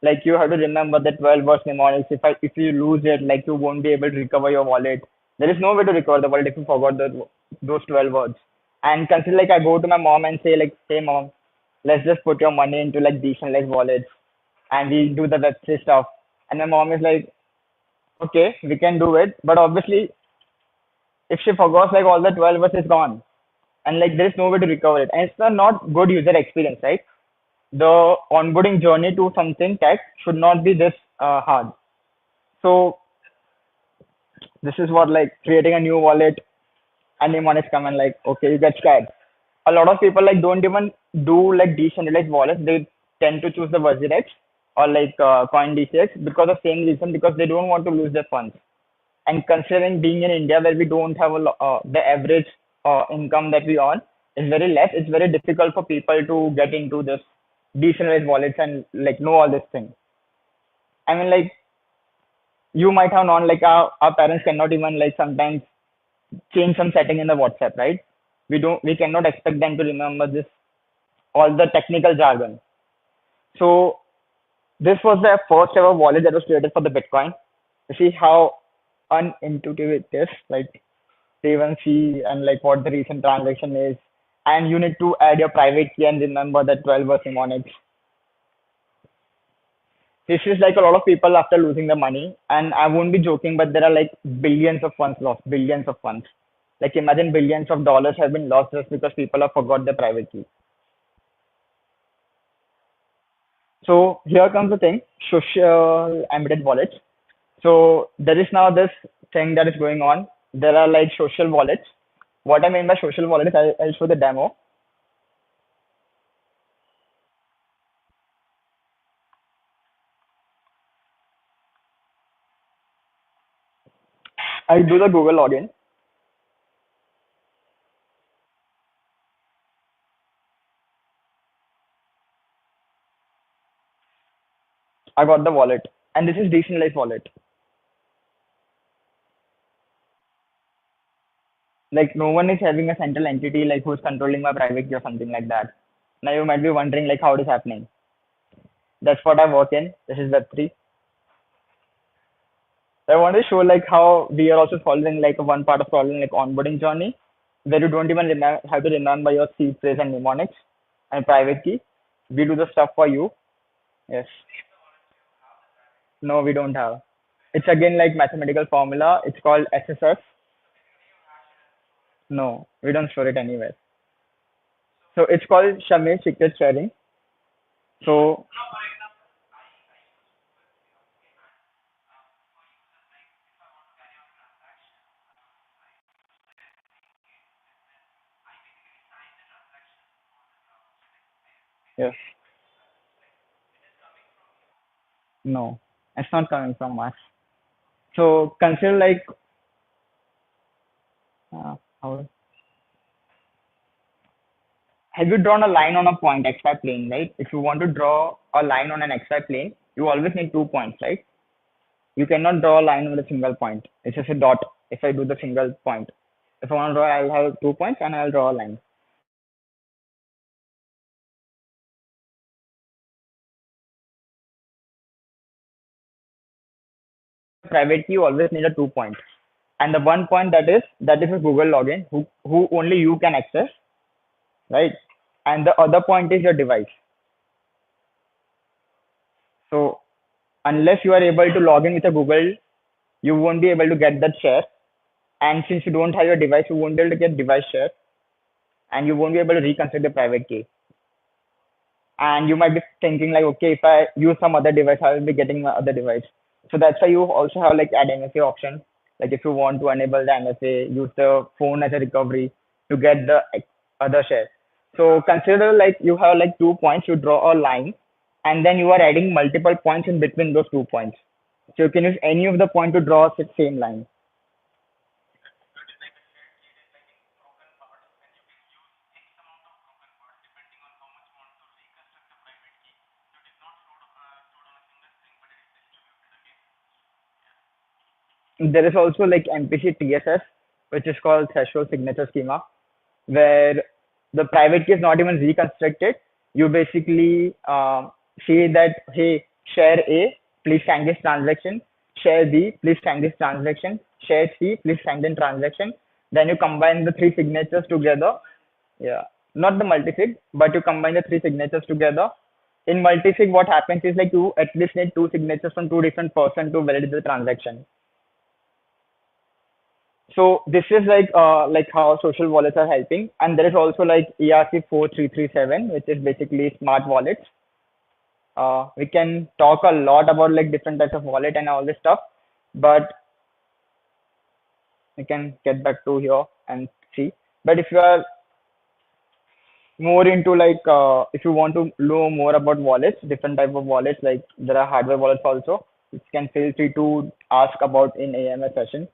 Like you have to remember the 12 words mnemonics. If you lose it, like you won't be able to recover your wallet. There is no way to recover the wallet if you forgot those 12 words. And consider like I go to my mom and say like, hey mom, let's just put your money into like decentralized wallets and we do the Web3 stuff. And my mom is like, okay, we can do it. But obviously, if she forgets like all the 12 words is gone. And like there is no way to recover it. And it's a not good user experience, right? The onboarding journey to something tech should not be this hard. So this is what like creating a new wallet, anyone is coming like, okay, you get scared. A lot of people like don't even do like decentralized wallets. They tend to choose the 𝗲𝗍𝗃 or like CoinDCX because of same reason, because they don't want to lose their funds. And considering being in India where we don't have the average income that we earn is very less, it's very difficult for people to get into this decentralized wallets and like know all this thing. I mean, like you might have known like our parents cannot even like sometimes change some setting in the WhatsApp, right? We cannot expect them to remember this all the technical jargon. So this was the first ever wallet that was created for the Bitcoin. You see how unintuitive it is, like they even see and like what the recent transaction is, and you need to add your private key and remember that 12 was mnemonics. This is like a lot of people after losing the money, and I won't be joking, but there are like billions of funds lost, billions of funds. Like imagine billions of dollars have been lost just because people have forgot their private key. So here comes the thing, social embedded wallets. So there is now this thing that is going on. There are like social wallets. What I mean by social wallet is I'll show the demo. I'll do the Google login. I got the wallet, and this is decentralized wallet. Like no one is having a central entity like who's controlling my private key or something like that. Now you might be wondering like how it is happening. That's what I work in. This is Web3. So I want to show like how we are also solving like one part of problem like onboarding journey, where you don't even have to remember your seed phrase and mnemonics and private key. We do the stuff for you. Yes. No, we don't have. It's again like mathematical formula. It's called SSF. No, we don't store it anywhere. So it's called Shammir secret sharing. So yes, no, it's not coming from us. So consider like how have you drawn a line on a point xy plane, right? If you want to draw a line on an xy plane, you always need 2 points, right? You cannot draw a line with a single point. It's just a dot. If I do the single point, if I want to draw, I'll have 2 points and I'll draw a line. Private key, you always need a 2 point, and the 1 point that is a Google login, who only you can access, right? And the other point is your device. So unless you are able to log in with a Google, you won't be able to get that share. And since you don't have your device, you won't be able to get device share, and you won't be able to reconstruct the private key. And you might be thinking like, okay, if I use some other device, I will be getting my other device. So that's why you also have like add MFA option. Like if you want to enable the MFA, use the phone as a recovery to get the other share. So consider like you have like 2 points, you draw a line, and then you are adding multiple points in between those 2 points. So you can use any of the point to draw the same line. There is also like MPC TSS, which is called threshold signature schema, where the private key is not even reconstructed. You basically say that, hey, share A, please sign this transaction. share B, please sign this transaction, share C, please sign the transaction. Then you combine the three signatures together. Yeah, not the multi-sig, but you combine the three signatures together. In multi-sig, what happens is like you at least need two signatures from two different persons to validate the transaction. So this is like how social wallets are helping, and there is also like ERC-4337, which is basically smart wallets. We can talk a lot about like different types of wallet and all this stuff, but we can get back to here and see. But if you are more into if you want to know more about wallets, different type of wallets, like there are hardware wallets also, you can feel free to ask about in AMA session.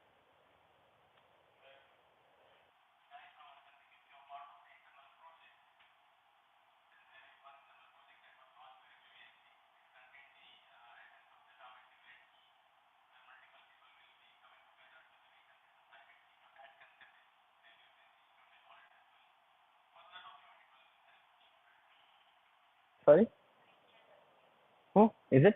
Sorry, who is it?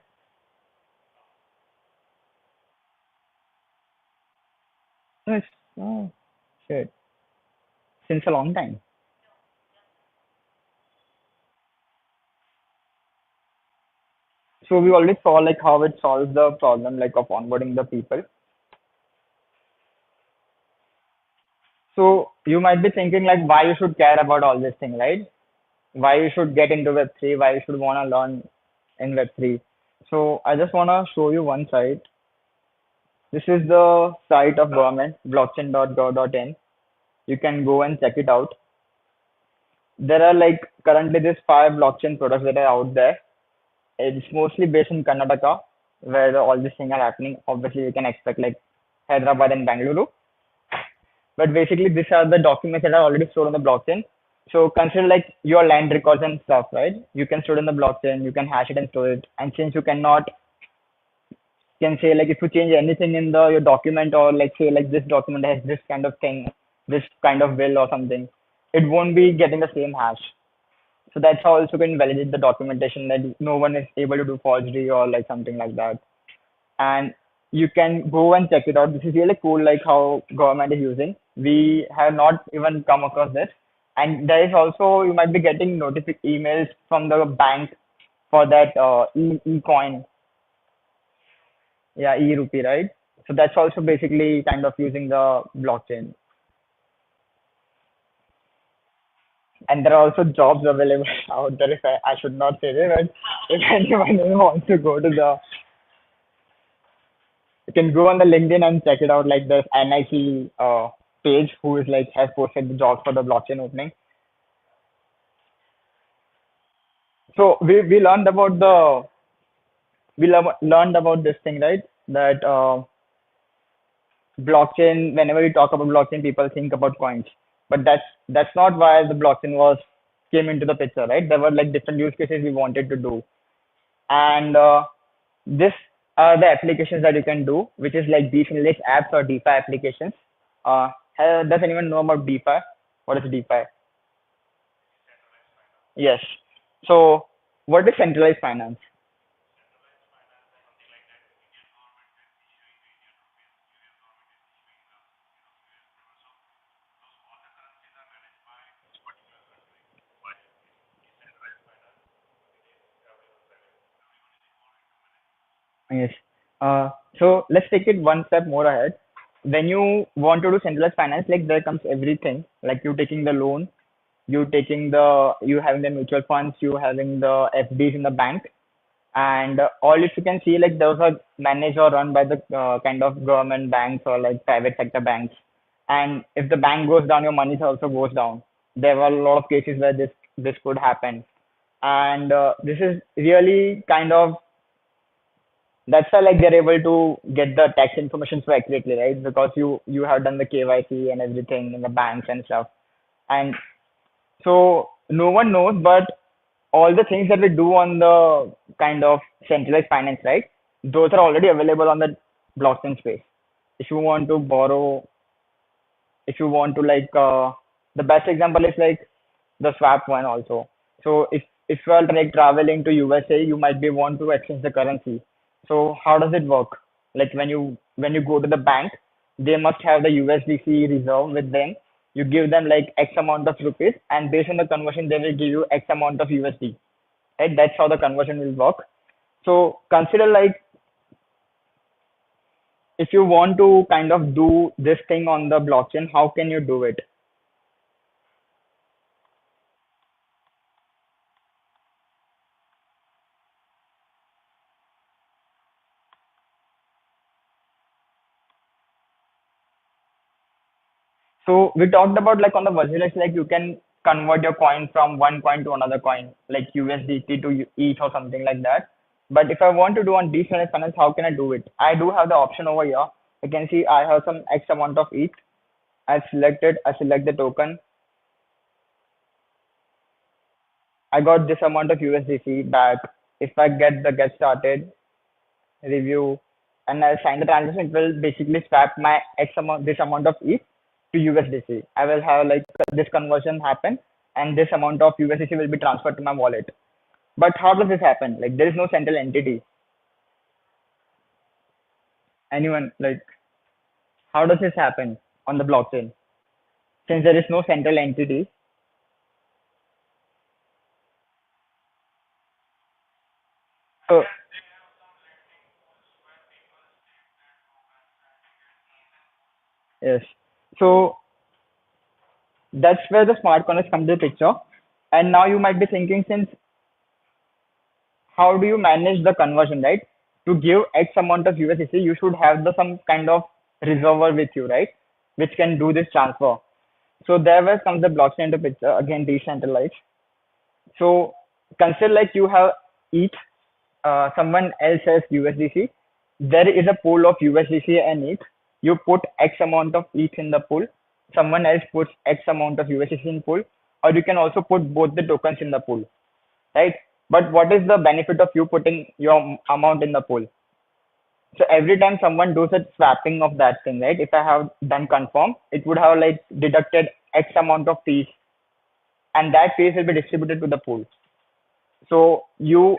Yes. Oh, shit. Since a long time. So we already saw like how it solves the problem like of onboarding the people. So you might be thinking like why you should care about all this thing, right? Why you should get into Web3, why you should want to learn in Web3. So I just want to show you one site. This is the site of government, blockchain.gov.in. You can go and check it out. There are like currently these five blockchain products that are out there. It's mostly based in Karnataka, where all these things are happening. Obviously, you can expect like Hyderabad and Bangalore. But basically, these are the documents that are already stored on the blockchain. So consider like your land records and stuff, right? You can store it in the blockchain, you can hash it and store it. And since you cannot, can say like if you change anything in the your document or like say like this document has this kind of thing, this kind of will or something, it won't be getting the same hash. So that's how also can validate the documentation that no one is able to do forgery or like something like that. And you can go and check it out. This is really cool, like how government is using. We have not even come across this. And there is also you might be getting notific emails from the bank for that coin, yeah, rupee, right? So that's also basically kind of using the blockchain. And there are also jobs available out there. If I should not say this, but if anyone wants to go to the, you can go on the LinkedIn and check it out. Like the NIC page, who is like has posted the jobs for the blockchain opening. So we learned about learned about this thing, right? That blockchain. Whenever we talk about blockchain, people think about coins, but that's not why the blockchain was came into the picture, right? There were like different use cases we wanted to do, and this are the applications that you can do, which is like decentralized apps or DeFi applications. Does anyone know about DeFi? What is DeFi? Yes. So, what is centralized finance? Yes. So let's take it one step more ahead. When you want to do centralized finance, like there comes everything, like you taking the loan, you having the mutual funds, you having the FDs in the bank, and all if you can see like those are managed or run by the kind of government banks or like private sector banks. And if the bank goes down, your money also goes down. There were a lot of cases where this could happen, and this is really kind of that's why like they're able to get the tax information so accurately, right? Because you have done the KYC and everything in the banks and stuff. And so no one knows, but all the things that we do on the kind of centralized finance, right? Those are already available on the blockchain space. If you want to borrow, if you want to the best example is like the swap one also. So if you are like traveling to USA, you might be want to exchange the currency. So how does it work? Like when you go to the bank, they must have the USDC reserve with them. You give them like X amount of rupees, and based on the conversion, they will give you X amount of USD. Right? That's how the conversion will work. So consider like if you want to kind of do this thing on the blockchain, how can you do it? So we talked about like on the virtualized, like you can convert your coin from one coin to another coin, like USDT to ETH or something like that. But if I want to do on decentralized finance, how can I do it? I do have the option over here. You can see I have some X amount of ETH. I select the token. I got this amount of USDC back. If I get started, review, and I sign the transaction, it will basically swap my this amount of ETH to USDC. I will have like this conversion happen, and this amount of USDC will be transferred to my wallet. But how does this happen? Like there is no central entity. Anyone like how does this happen on the blockchain? Since there is no central entity, so yes, so that's where the smart contracts come to the picture. And now you might be thinking, since how do you manage the conversion, right? To give X amount of USDC, you should have some kind of reserver with you, right? Which can do this transfer. So there where comes the blockchain into picture, again decentralized. So consider like you have ETH, someone else has USDC. There is a pool of USDC and ETH. You put X amount of ETH in the pool. Someone else puts X amount of USDC in pool, or you can also put both the tokens in the pool, right? But what is the benefit of you putting your amount in the pool? So every time someone does a swapping of that thing, right? If I have done confirm, it would have like deducted X amount of fees, and that fees will be distributed to the pool. So you,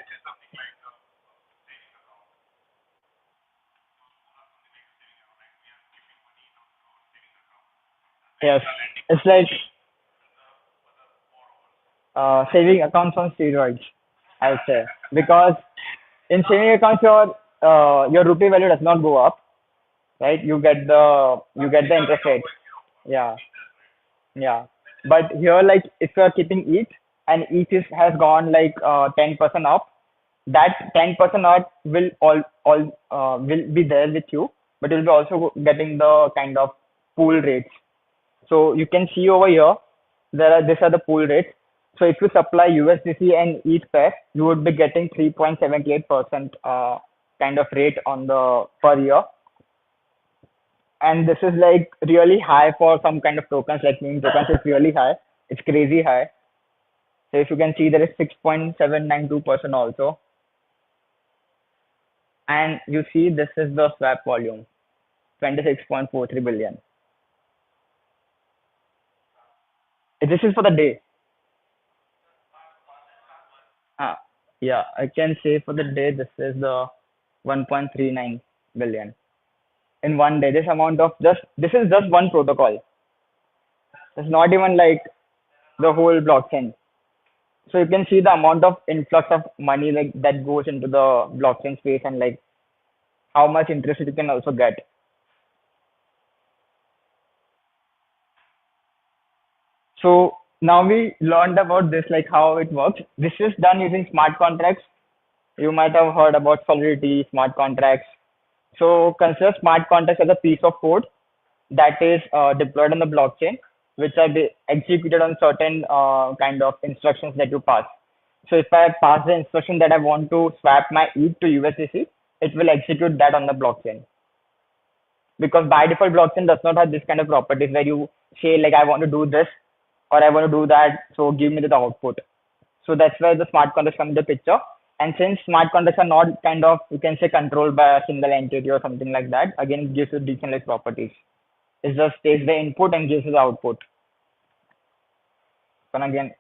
yes, it's like saving accounts on steroids, I would say, because in saving accounts your rupee value does not go up, right? You get the interest rate. Yeah, yeah. But here, like if you are keeping ETH and ETH has gone like 10% up, that 10% up will be there with you, but you'll be also getting the kind of pool rates. So you can see over here, these are the pool rates. So if you supply USDC and ETH pair, you would be getting 3.78% kind of rate on the per year. And this is like really high for some kind of tokens, like meme tokens. It's really high. It's crazy high. So if you can see, there is 6.792% also. And you see, this is the swap volume, 26.43 billion. This is for the day. Ah, yeah, I can say for the day, this is the 1.39 billion in one day. This is just one protocol. It's not even like the whole blockchain. So you can see the amount of influx of money like that goes into the blockchain space, and like how much interest you can also get. So now we learned about this, like how it works. This is done using smart contracts. You might have heard about Solidity, smart contracts. So consider smart contracts as a piece of code that is deployed on the blockchain, which are executed on certain kind of instructions that you pass. So if I pass the instruction that I want to swap my ETH to USDC, it will execute that on the blockchain. Because by default, blockchain does not have this kind of properties where you say like I want to do this or I want to do that, so give me the output. So that's where the smart contracts come into picture. And since smart contracts are not kind of, you can say, controlled by a single entity or something like that, again it gives you decentralized properties. It just takes the input and gives you the output. And again,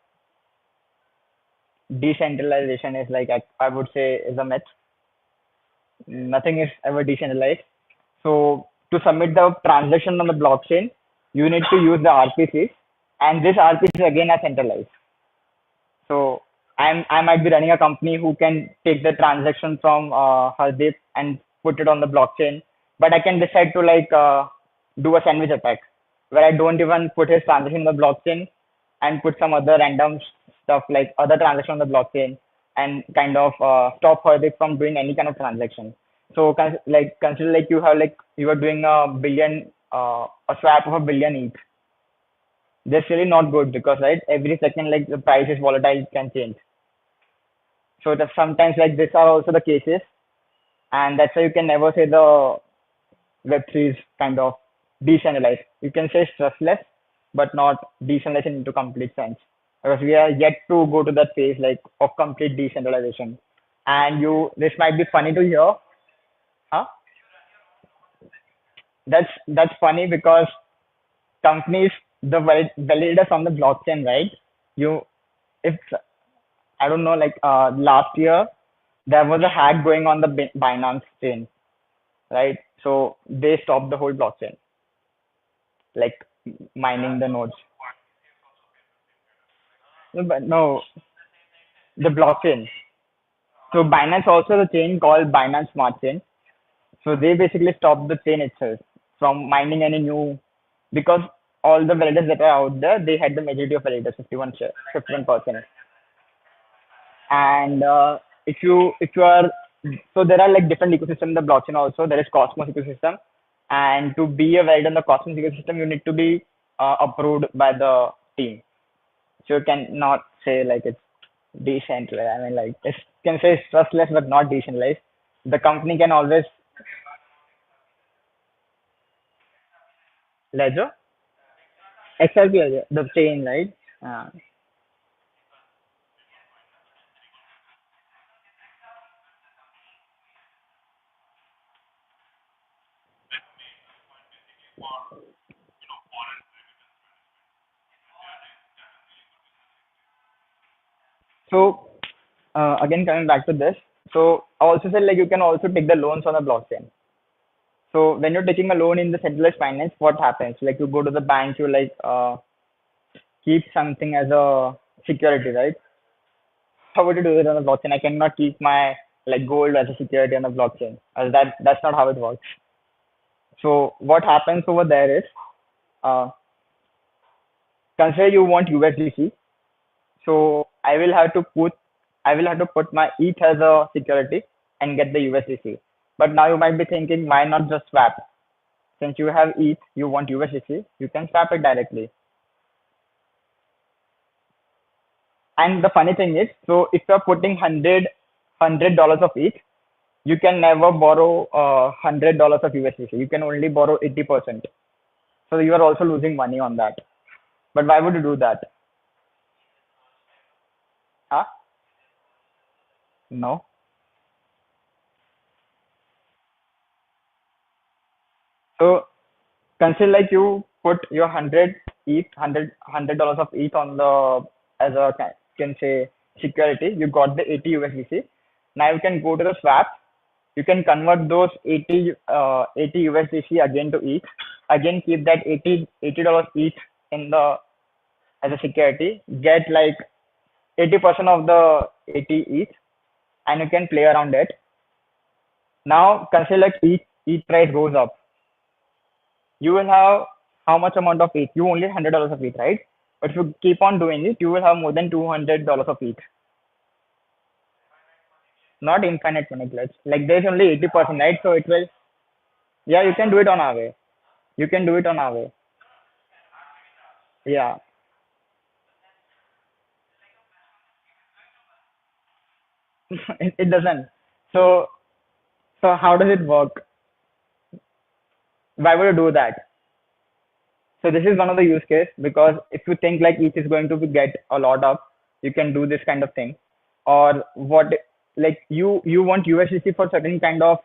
decentralization is like I would say is a myth. Nothing is ever decentralized. So to submit the transaction on the blockchain, you need to use the RPCs, and this RPC again are centralized. So I might be running a company who can take the transaction from Hardeep and put it on the blockchain, but I can decide to do a sandwich attack where I don't even put his transaction on the blockchain and put some other random stuff like other transaction on the blockchain and kind of stop Hardeep from doing any kind of transaction. So consider like you are doing a swap of a billion each. That's really not good because right every second like the price is volatile, it can change. So that sometimes like this are also the cases, and that's why you can never say the Web3 is kind of decentralized. You can say trustless, but not decentralized into complete sense because we are yet to go to that phase like of complete decentralization. And you this might be funny to hear, huh? That's funny because companies the validators on the blockchain, right? You if I don't know, last year there was a hack going on the Binance chain, right? So they stopped the whole blockchain, like mining the nodes. No, but no, the blockchain. So Binance also the chain called Binance Smart Chain. So they basically stopped the chain itself from mining any new because all the validators that are out there, they had the majority of validators, 51%. And if you are so there are like different ecosystem in the blockchain also. There is Cosmos ecosystem, and to be a validator in the Cosmos ecosystem, you need to be approved by the team. So you cannot say like it's decentralized. I mean, like it can say it's trustless but not decentralized. The company can always ledger XRP ledger, the chain, right? Uh, so again coming back to this, so I also said like you can also take the loans on the blockchain. So when you're taking a loan in the centralized finance, what happens? Like you go to the bank, you keep something as a security, right? How would you do it on the blockchain? I cannot keep my like gold as a security on the blockchain. That's not how it works. So what happens over there is, uh, consider you want USDC. So I will have to put my ETH as a security and get the USDC. But now you might be thinking, why not just swap? Since you have ETH, you want USDC, you can swap it directly. And the funny thing is, so if you're putting $100 of each, you can never borrow $100 of USDC. You can only borrow 80%. So you are also losing money on that. But why would you do that? Huh? No. So consider like you put your 100 ETH, $100 of ETH on the as a can say security. You got the 80 USDC. Now you can go to the swap. You can convert those 80 USDC again to ETH. Again, keep that $80 ETH in the as a security. Get like 80% of the 80 ETH, and you can play around it. Now consider like each price goes up. You will have how much amount of ETH? You only have $100 of ETH, right? But if you keep on doing it, you will have more than $200 of ETH. Not infinite money pledge. Like there's only 80%, right? So it will, yeah, you can do it on our way. You can do it on our way. Yeah, it doesn't. So, so how does it work? Why would you do that? So this is one of the use case because if you think like each is going to be get a lot up, you can do this kind of thing. Or what like you want USDC for certain kind of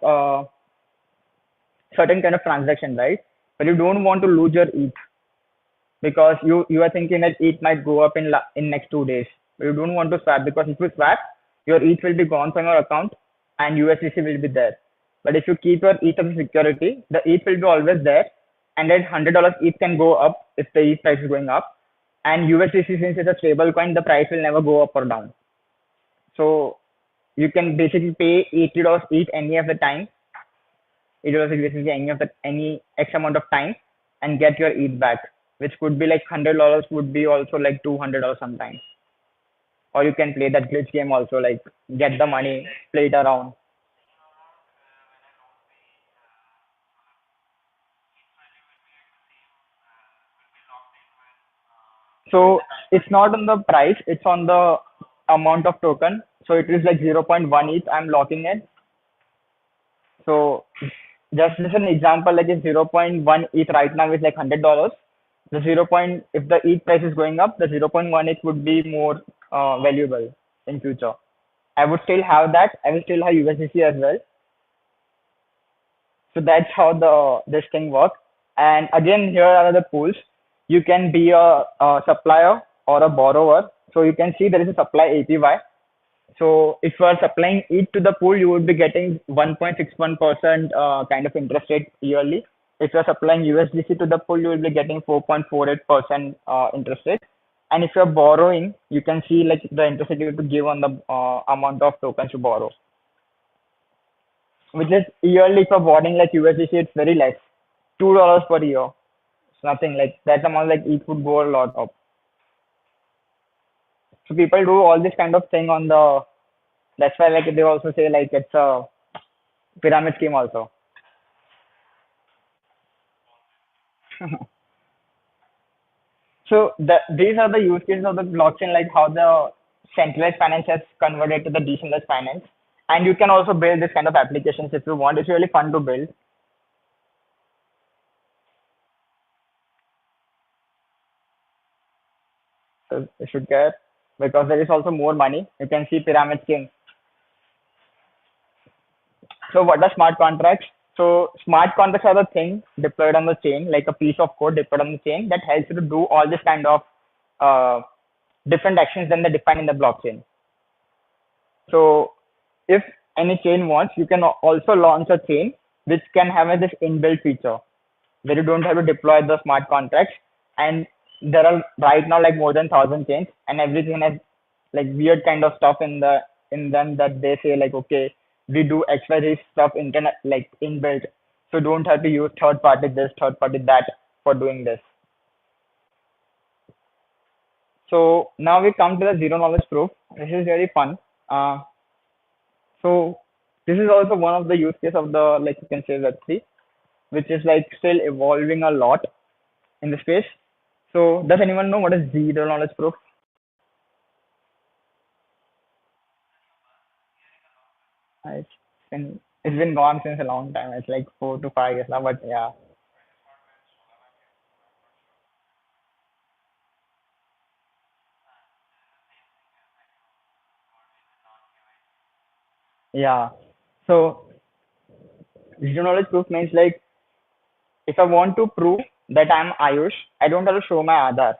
transaction, right? But you don't want to lose your ETH because you are thinking that ETH might go up in next 2 days. But you don't want to swap because if you swap, your ETH will be gone from your account and USDC will be there. But if you keep your ETH as a security, the ETH will be always there, and that $100 ETH can go up if the ETH price is going up. And USDC, since it's a stable coin, the price will never go up or down. So you can basically pay $80 ETH any of the time, $80 USDC any X amount of time, and get your ETH back, which could be like $100 would be also like $200 sometimes. Or you can play that glitch game also, like get the money, play it around. So it's not on the price, it's on the amount of token. So it is like 0.1 ETH I'm locking it. So just as an example, like if 0.1 ETH right now is like $100, the 0. If the ETH price is going up, the 0.1 ETH would be more valuable in future. I would still have that. I will still have USDC as well. So that's how this thing works. And again, here are the pools. You can be a supplier or a borrower. So you can see there is a supply APY. So if you are supplying ETH to the pool, you would be getting 1.61% kind of interest rate yearly. If you are supplying USDC to the pool, you will be getting 4.48% interest rate. And if you are borrowing, you can see like the interest rate you have to give on the amount of tokens you borrow. Which is yearly, if you're borrowing like USDC, it's very less, $2 per year. It's nothing, like that amount like ETH would go a lot up. So people do all this kind of thing on the. That's why like they also say like it's a pyramid scheme also. So these are the use cases of the blockchain, like how the centralized finance has converted to the decentralized finance. And you can also build this kind of applications if you want. It's really fun to build. So you should care, because there is also more money. You can see pyramid scheme. So what are smart contracts? So smart contracts are the thing deployed on the chain, like a piece of code deployed on the chain that helps you to do all this kind of uh, different actions than they define in the blockchain. So if any chain wants, you can also launch a chain which can have this inbuilt feature where you don't have to deploy the smart contracts. And there are right now like more than 1,000 chains, and everything has like weird kind of stuff in them that they say like, okay, we do XYZ stuff internet like inbuilt, so don't have to use third party this, third party that for doing this. So now we come to the zero knowledge proof. This is very fun. So this is also one of the use case of the, like you can say, Web3, which is like still evolving a lot in the space. So does anyone know what is zero knowledge proof? It's it's been gone since a long time. It's like 4 to 5 years now, but yeah. Yeah. So zero knowledge proof means like if I want to prove that I'm Ayush, I don't have to show my Aadhaar.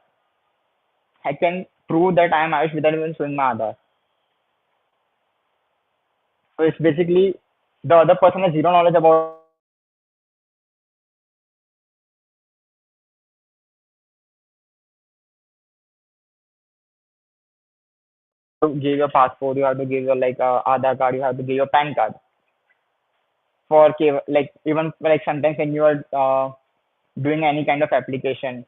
I can prove that I'm Ayush without even showing my Aadhaar. So it's basically the other person has zero knowledge about to give your passport, you have to give your like Aadhaar card, you have to give your PAN card for like even like sometimes when you are doing any kind of application,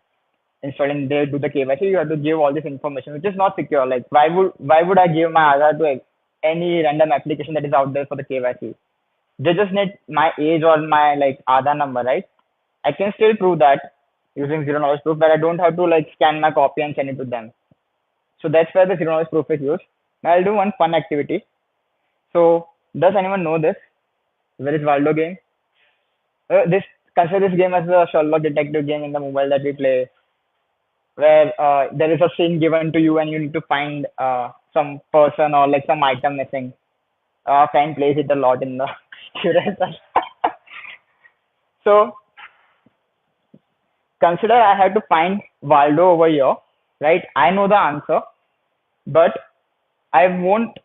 installing they do the KYC, you have to give all this information, which is not secure. Like why would I give my Aadhaar to any random application that is out there for the KYC? They just need my age or my like Aadhaar number, right? I can still prove that using zero knowledge proof, but I don't have to like scan my copy and send it to them. So that's where the zero knowledge proof is used. Now I'll do one fun activity. So does anyone know this? Where is Waldo game? This consider this game as a Sherlock detective game in the mobile that we play, where there is a scene given to you and you need to find some person or like some item missing. Our friend plays it a lot in the Curious. So consider I have to find Waldo over here, right? I know the answer, but I won't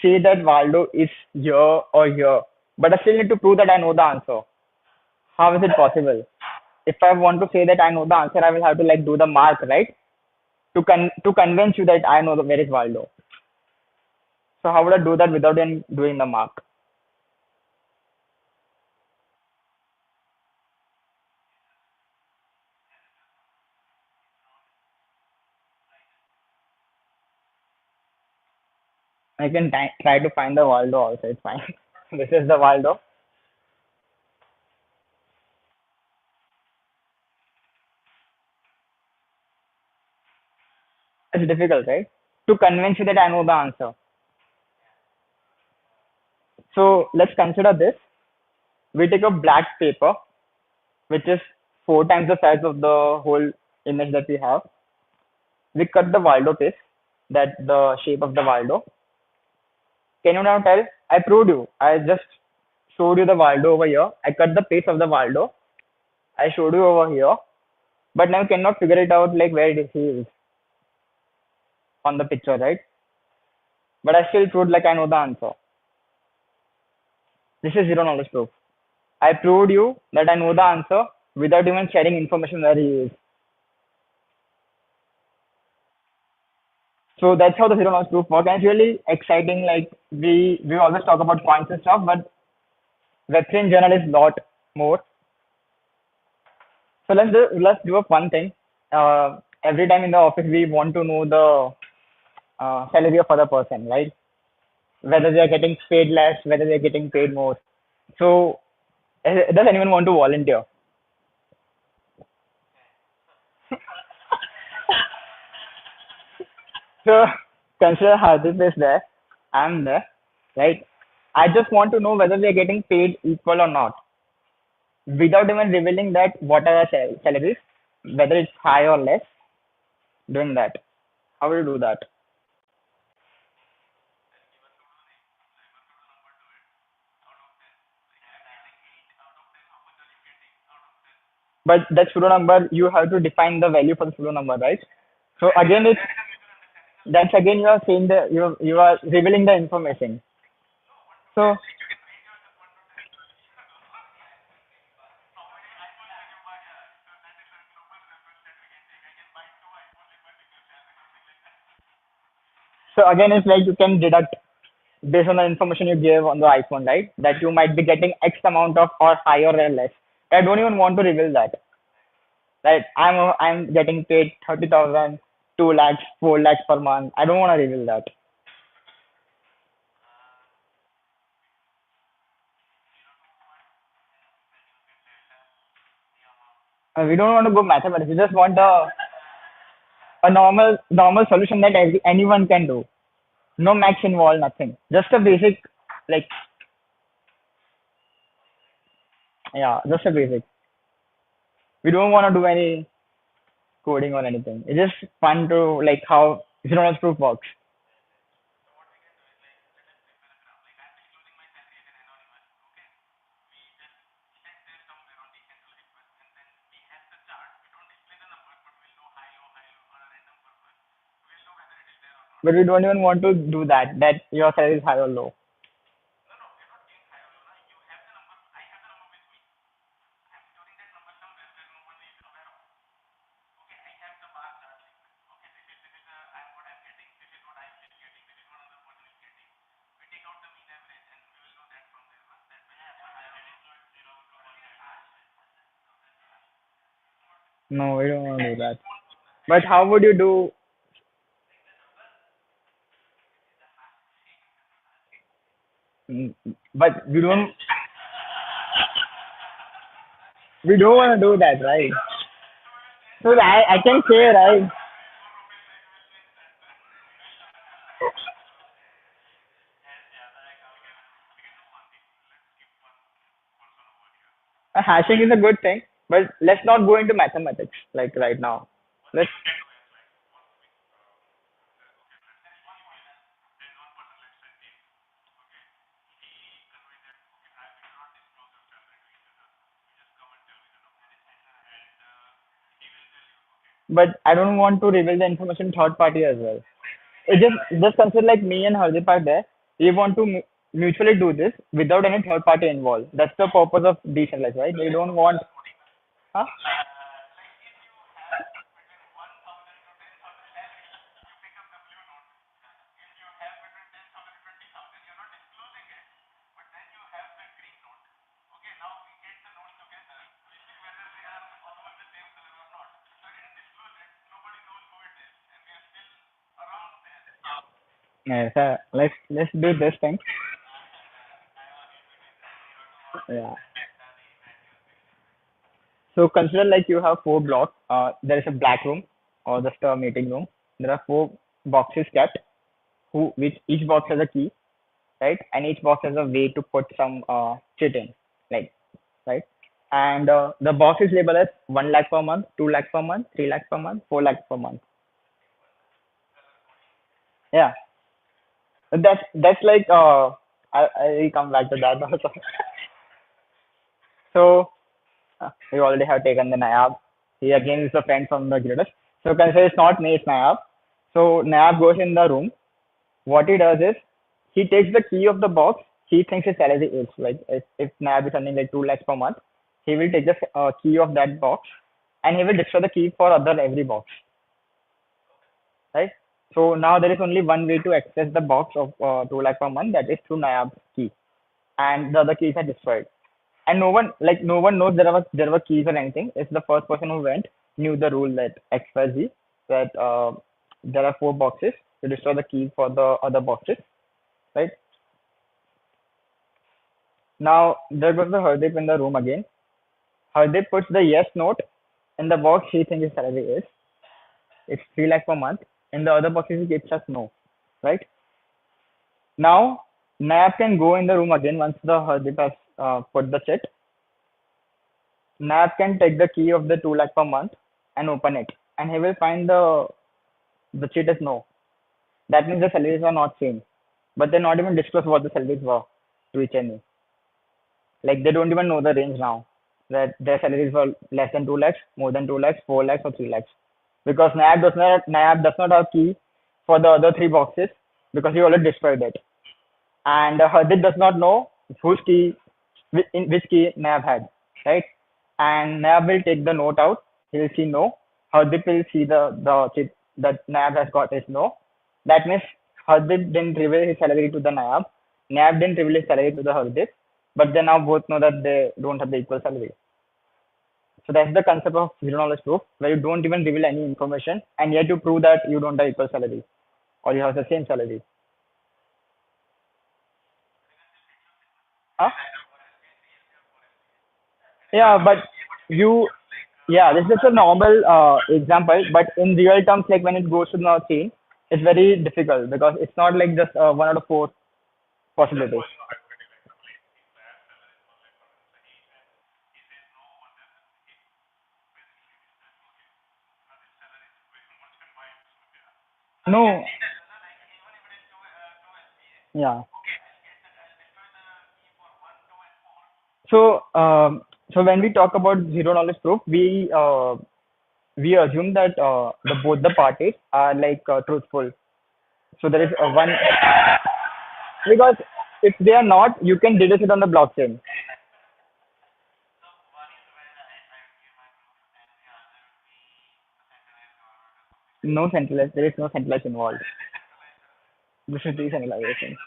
say that Waldo is here or here. but I still need to prove that I know the answer. How is it possible? If I want to say that I know the answer, I will have to like do the mark, right? To convince you that I know where is Waldo. So how would I do that without doing the mark? I can try to find the Waldo also. It's fine. This is the Waldo. It's difficult, right? To convince you that I know the answer. So let's consider this. We take a black paper, which is 4 times the size of the whole image that we have. We cut the Waldo piece, that the shape of the Waldo. Can you now tell? I proved you. I just showed you the Waldo over here. I cut the piece of the Waldo. I showed you over here. But now you cannot figure it out like where it is on the picture, right? But I still proved like I know the answer. This is zero knowledge proof. I proved you that I know the answer without even sharing information where he is. So that's how the zero knowledge proof works. And it's really exciting. Like we always talk about points and stuff, but Web3 in general is a lot more. So let's do a fun thing. Every time in the office we want to know the salary of other person, right? Whether they are getting paid less, whether they are getting paid more. So does anyone want to volunteer? So consider Hardeep is there, I'm there, right? I just want to know whether we are getting paid equal or not, without even revealing that what are our salaries, whether it's high or less. Doing that, how will you do that? But that pseudo number, you have to define the value for the pseudo number, right? So again, it's that's again you are saying the you are revealing the information. So so again, it's like you can deduct based on the information you gave on the iPhone, right? That you might be getting X amount of or higher or less. I don't even want to reveal that, right? I'm getting paid 30,000, 2 lakhs, 4 lakhs per month. I don't want to reveal that. We don't want to go mathematics. We just want a normal solution that anyone can do. No max involved, nothing. Just a basic, like yeah, just a basic. We don't want to do any coding or anything. It's just fun to like how zero knowledge proof works. But we don't even want to do that. That your salary is high or low. No, we don't want to do that. But how would you do? mm, But we don't want to do that, right? So I can say, right? Hashing is a good thing, but let's not go into mathematics like right now. Let's but I don't want to reveal the information third party as well. It just consider like me and Hardeep are there. We want to mutually do this without any third party involved. That's the purpose of decentralized, right? They don't want, huh? Yeah, so let's do this thing. Yeah. So consider like you have four blocks. There is a black room or just a meeting room. There are four boxes kept, which each box has a key, right? And each box has a way to put some chit in, like, right? And the box is labeled as 1 lakh per month, 2 lakh per month, 3 lakh per month, 4 lakh per month. Yeah, that's like I'll come back to that also. So we already have taken the Nayab. He again is a friend from the Gridus. So consider it's not me, it's Nayab. So Nayab goes in the room. What he does is he takes the key of the box. He thinks his salary is like if Nayab is earning like 2 lakhs per month, he will take the key of that box and he will destroy the key for other every box, right? So now there is only one way to access the box of 2 lakh per month, that is through Nayab's key, and the other keys are destroyed. And no one knows there were keys or anything. It's the first person who went knew the rule that XYZ, that there are four boxes to destroy the key for the other boxes, right? Now there goes the Hardeep in the room again. Hardeep puts the yes note in the box he thinks his salary is. It's 3 lakh per month. In the other boxes he gets us no, right? Now Nayab can go in the room again once the Hardeep has put the check. Nayab can take the key of the 2 lakh per month and open it, and he will find the cheat is no. That means the salaries are not same, but they not even disclose what the salaries were to each other. Like they don't even know the range now, that their salaries were less than 2 lakhs, more than 2 lakhs, 4 lakhs, or 3 lakhs. Because Nayab does not have key for the other three boxes because he already destroyed it. And Hardeep does not know whose key, in which key Nayab had, right? And Nayab will take the note out. He will see no. Hardeep will see the chip that Nayab has got is no. That means Hardeep didn't reveal his salary to the Nayab. Nayab didn't reveal his salary to the Hardeep. But they now both know that they don't have the equal salary. So that's the concept of zero knowledge proof, where you don't even reveal any information, and yet you prove that you don't have equal salary or you have the same salary. Huh? Yeah, but you, yeah, this is a normal example, but in real terms, like when it goes to the chain, it's very difficult because it's not like just one out of four possibilities. No, yeah. So, so when we talk about zero knowledge proof, we assume that both the parties are like truthful. So there is one, because if they are not, you can deduce it on the blockchain. No centralized, there is no centralized involved. This is decentralization.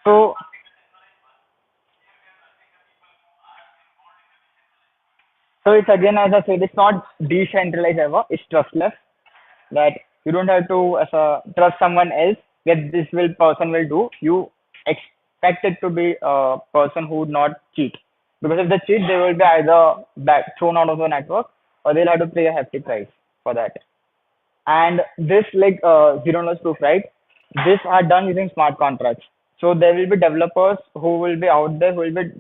So, so it's again, as I said, it's not decentralized ever. It's trustless. That you don't have to trust someone else that this will person will do. You expect it to be a person who would not cheat. Because if they cheat, they will be either thrown out of the network or they'll have to pay a hefty price for that. And this like zero knowledge proof, right? This are done using smart contracts. So there will be developers who will be out there who will be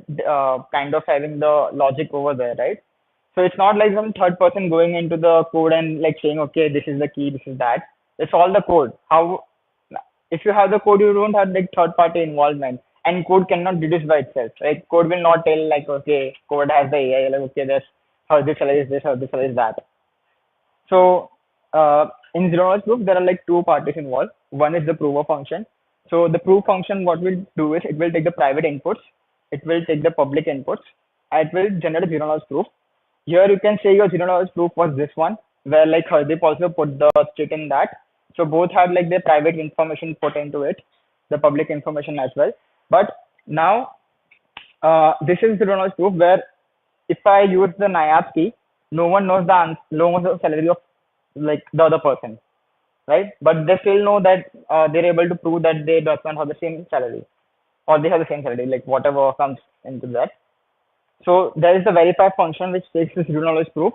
kind of having the logic over there, right? So it's not like some third person going into the code and like saying, okay, this is the key, this is that. It's all the code. How if you have the code, you don't have like third party involvement, and code cannot deduce by itself. Right? Code will not tell like, okay, code has the AI, like okay, this how this salary is this, how this salary is that. So in zero knowledge proof, there are like two parties involved. One is the prover function. So the proof function, what will do is it will take the private inputs, it will take the public inputs, and it will generate zero knowledge proof. Here you can say your zero knowledge proof was this one, where like Hardeep also put the stick in that. So both have like their private information put into it, the public information as well. But now this is zero knowledge proof where if I use the NIAP key, no one knows no one knows the salary of like the other person, right? But they still know that they're able to prove that they document have the same salary or they have the same salary, like whatever comes into that. So there is the verify function which takes this zero knowledge proof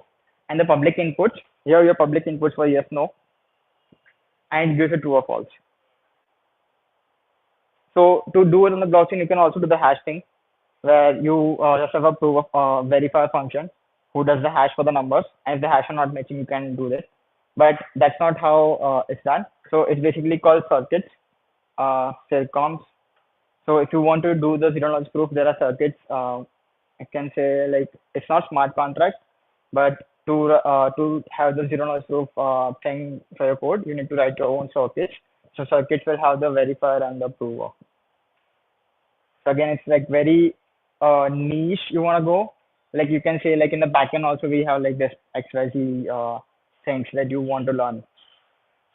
and the public inputs. Here your public inputs were yes, no, and it gives a true or false. So to do it on the blockchain, you can also do the hash thing where you just have a proof of verifier function who does the hash for the numbers, and if the hash are not matching, you can do this. But that's not how it's done. So it's basically called circuits, circoms. So if you want to do the zero knowledge proof, there are circuits. I can say like it's not smart contract, but to have the zero knowledge proof thing for your code, you need to write your own circuits. So circuits will have the verifier and the prover. So again, it's like very niche you want to go. Like you can say like in the backend also we have like this XYZ things that you want to learn.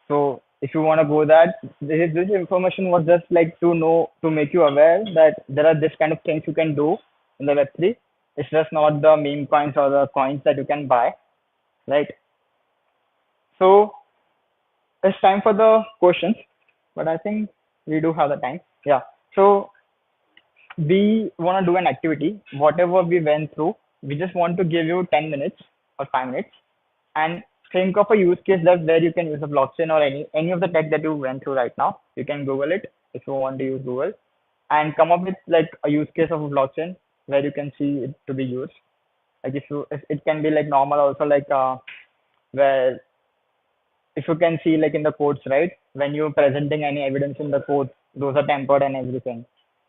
So if you want to go that, this information was just like to know, to make you aware that there are this kind of things you can do in the Web3. It's just not the meme coins or the coins that you can buy, right? So it's time for the questions, but I think we do have the time. Yeah. So we want to do an activity. Whatever we went through, we just want to give you 10 minutes or 5 minutes and think of a use case that where you can use a blockchain or any of the tech that you went through right now. You can Google it if you want to use Google and come up with like a use case of a blockchain where you can see it to be used. Like if it can be like normal also like where if you can see like in the courts, right? When you're presenting any evidence in the court, those are tempered and everything.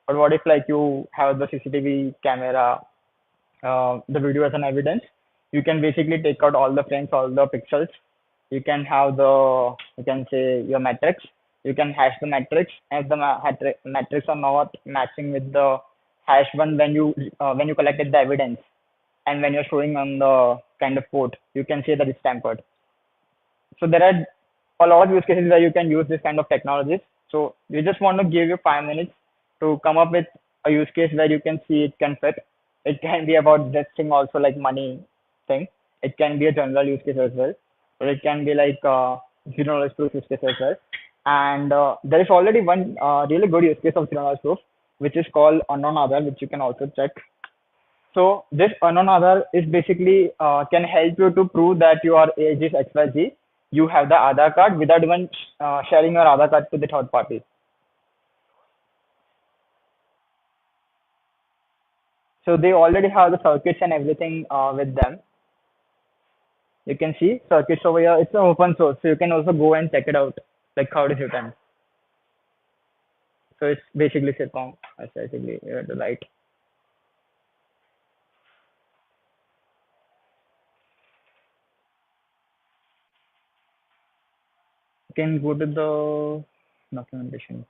But what if like you have the CCTV camera, the video as an evidence? You can basically take out all the frames, all the pixels. You can have you can say your metrics. You can hash the metrics. If the metrics are not matching with the hash one when you collected the evidence, and when you're showing on the kind of code, you can say that it's tampered. So there are a lot of use cases where you can use this kind of technologies. So we just want to give you 5 minutes to come up with a use case where you can see it can fit. It can be about this thing also like money thing. It can be a general use case as well, or it can be like zero knowledge proof use case as well. And there is already one really good use case of zero knowledge proof, which is called unknown Aadhaar, which you can also check. So this unknown Aadhaar is basically can help you to prove that your age is XYZ. You have the Aadhaar card without even sharing your Aadhaar card to the third party. So they already have the circuits and everything with them. You can see circuits over here. It's an open source, so you can also go and check it out, like how it is written. So it's basically sitcom. That's basically the right. You can go to the documentation.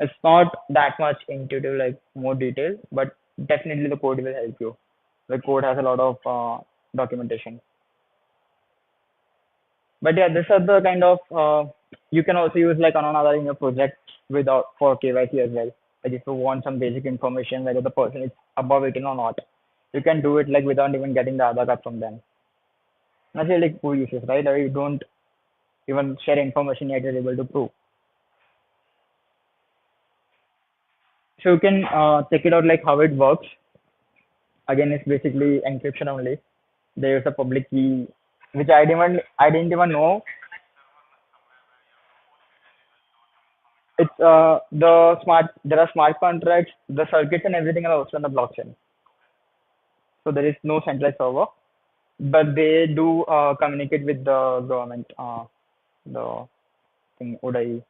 It's not that much intuitive, like more detail, but definitely the code will help you. The code has a lot of documentation. But yeah, these are the kind of you can also use like another in your project without for KYC as well. Like if you want some basic information whether the person is above 18 or not, you can do it like without even getting the Aadhaar card from them. That's really cool uses, right? Or you don't even share information yet you're able to prove. So you can check it out like how it works. Again, it's basically encryption only. There's a public key, which I didn't even know. It's there are smart contracts, the circuits and everything are also on the blockchain. So there is no centralized server, but they do communicate with the government, the thing ODI,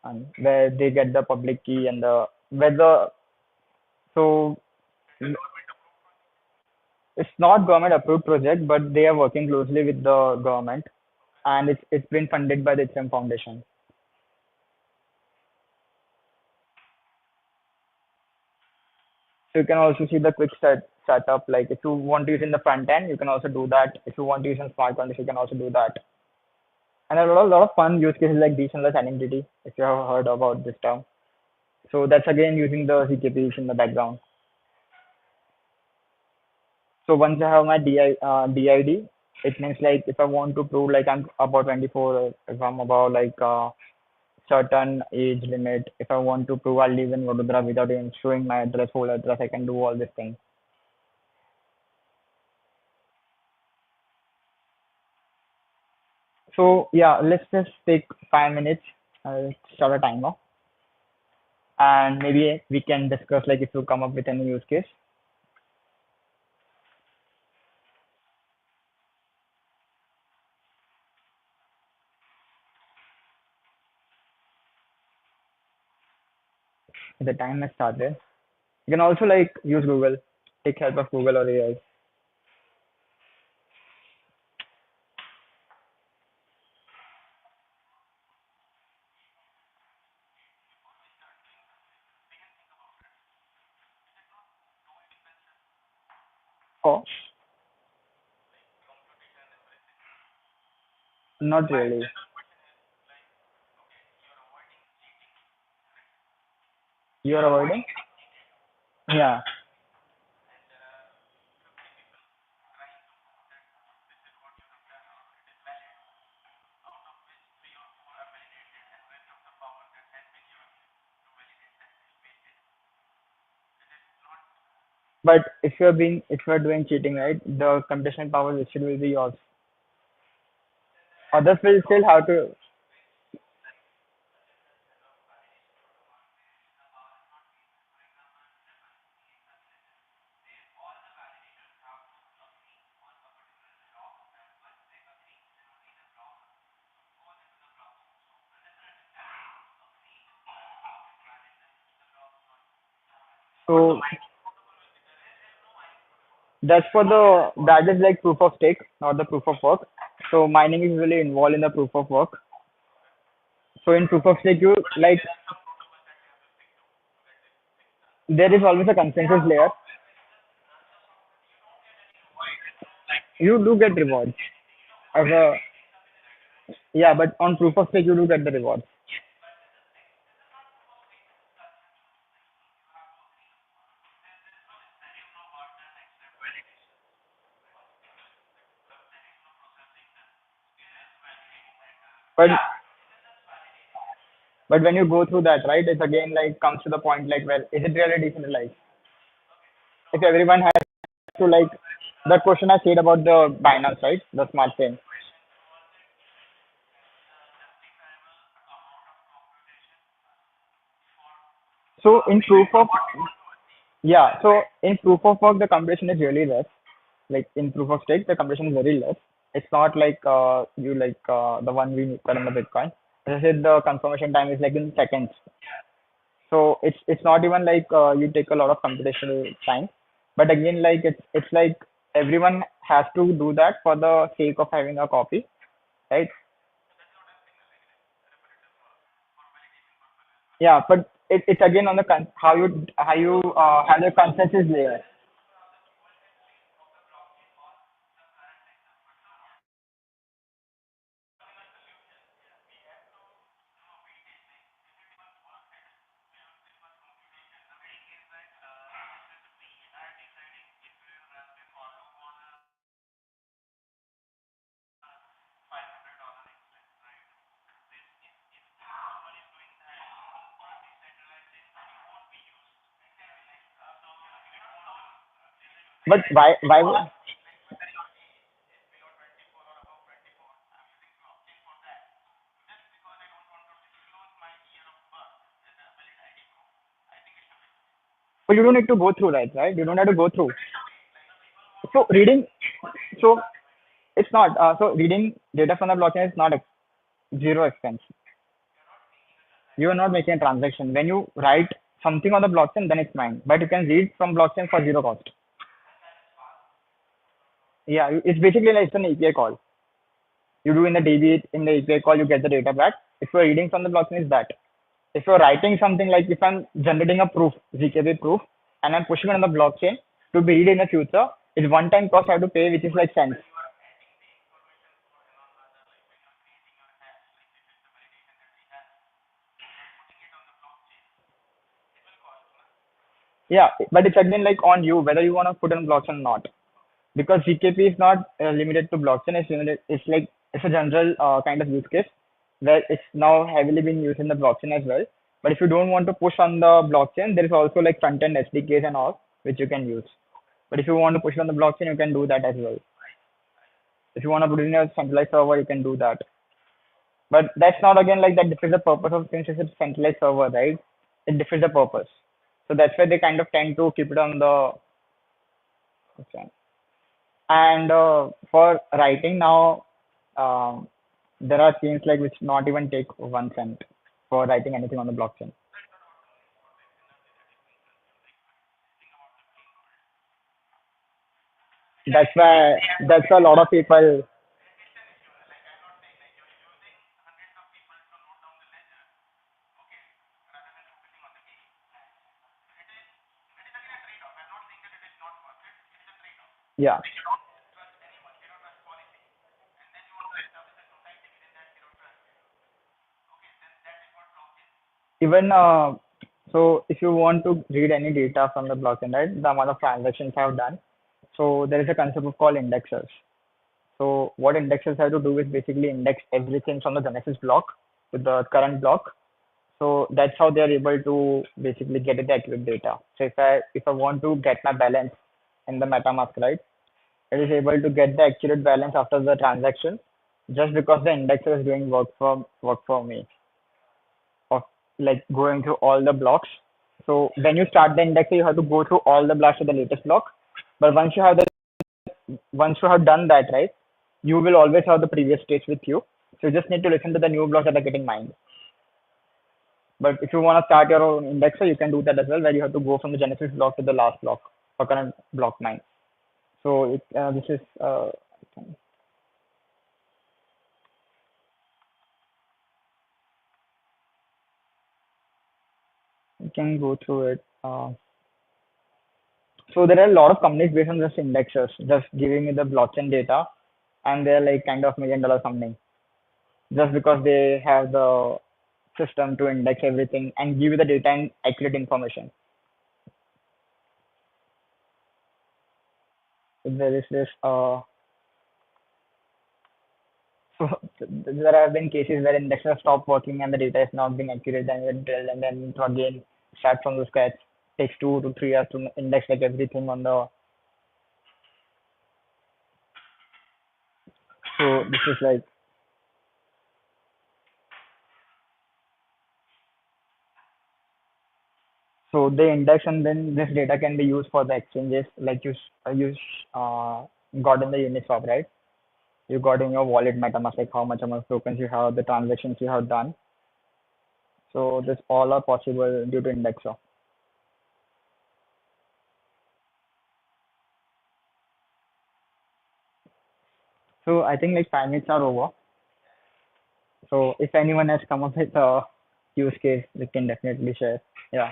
and where they get the public key and the whether. So It's not government approved project, but they are working closely with the government, and it's been funded by the HM Foundation. So you can also see the quick setup. Like if you want to use in the front end, you can also do that. If you want to use in smart contracts, you can also do that. And a lot of fun use cases like decentralized identity, if you have heard about this term. So that's again using the CKPs in the background. So once I have my DID, it means like if I want to prove like I'm about 24, or if I'm about like certain age limit, if I want to prove I live in Vadodara without even showing my address, whole address, I can do all these things. So yeah, let's just take 5 minutes, start a timer, and maybe we can discuss like if you come up with any use case. The time has started. You can also like use Google, take help of Google or AI. Oh, not really. You are avoiding? Yeah. But if you're doing cheating, right, the computational power still will be yours. Others will still have to. So that is like proof of stake, not the proof of work. So mining is really involved in the proof of work. So in proof of stake, you like there is always a consensus layer. You do get rewards as a yeah, but on proof of stake you do get the rewards. But when you go through that, right, it again like comes to the point like, well, is it really decentralized? If everyone has to like the question I said about the Binance, right, the smart chain. So in proof of yeah, so in proof of work the computation is really less. Like in proof of stake, the computation is very less. It's not like you like the one we got on the Bitcoin. As I said, the confirmation time is like in seconds. So it's not even like you take a lot of computational time. But again, like it's like everyone has to do that for the sake of having a copy, right? Yeah, but it's again on the how you have the consensus layer. But why well you don't need to go through that, right? You don't have to go through. So reading so it's not so reading data from the blockchain is not a zero expense. You are not making a transaction. When you write something on the blockchain, then it's mine. But you can read from blockchain for zero cost. Yeah, it's basically like it's an API call. You do in the DB in the API call, you get the data back. If you're reading from the blockchain, is that. If you're writing something like if I'm generating a proof, ZKB proof, and I'm pushing it on the blockchain to be read in the future, it's one-time cost I have to pay, which is like cents. Yeah, but it's again like on you whether you want to put on blockchain or not. Because GKP is not limited to blockchain. It's limited. It's like it's a general kind of use case where it's now heavily being used in the blockchain as well. But if you don't want to push on the blockchain, there is also like front-end SDKs and all which you can use. But if you want to push it on the blockchain, you can do that as well. If you want to put it in a centralized server, you can do that. But that's not again like that defeats the purpose of since it's a centralized server, right? It defeats the purpose. So that's why they kind of tend to keep it on the okay. And for writing now, there are things like which not even take 1 cent for writing anything on the blockchain. That's a lot of people. Yeah. Even so, if you want to read any data from the blockchain, right, the amount of transactions I've done. So there is a concept of called indexers. So what indexers have to do is basically index everything from the Genesis block to the current block. So that's how they are able to basically get the accurate data. So if I want to get my balance in the MetaMask, right, it is able to get the accurate balance after the transaction just because the indexer is doing work for me of like going through all the blocks. So when you start the indexer, you have to go through all the blocks to the latest block. But once you have done that, right, you will always have the previous states with you. So you just need to listen to the new blocks that are getting mined. But if you want to start your own indexer, you can do that as well, where you have to go from the Genesis block to the last block or current block mine. So this is you can go through it. So there are a lot of companies based on just indexers, just giving you the blockchain data, and they're like kind of $1 million company just because they have the system to index everything and give you the data and accurate information. There is this so there have been cases where indexers stop working and the data is not being accurate and then to again start from the scratch. Takes 2 to 3 years to index like everything on the. So this is like so they index and then this data can be used for the exchanges like you got in the Uniswap, right? You got in your wallet MetaMask like how much amount of tokens you have, the transactions you have done. So this all are possible due to indexer. So I think like 5 minutes are over. So if anyone has come up with a use case, they can definitely share. Yeah.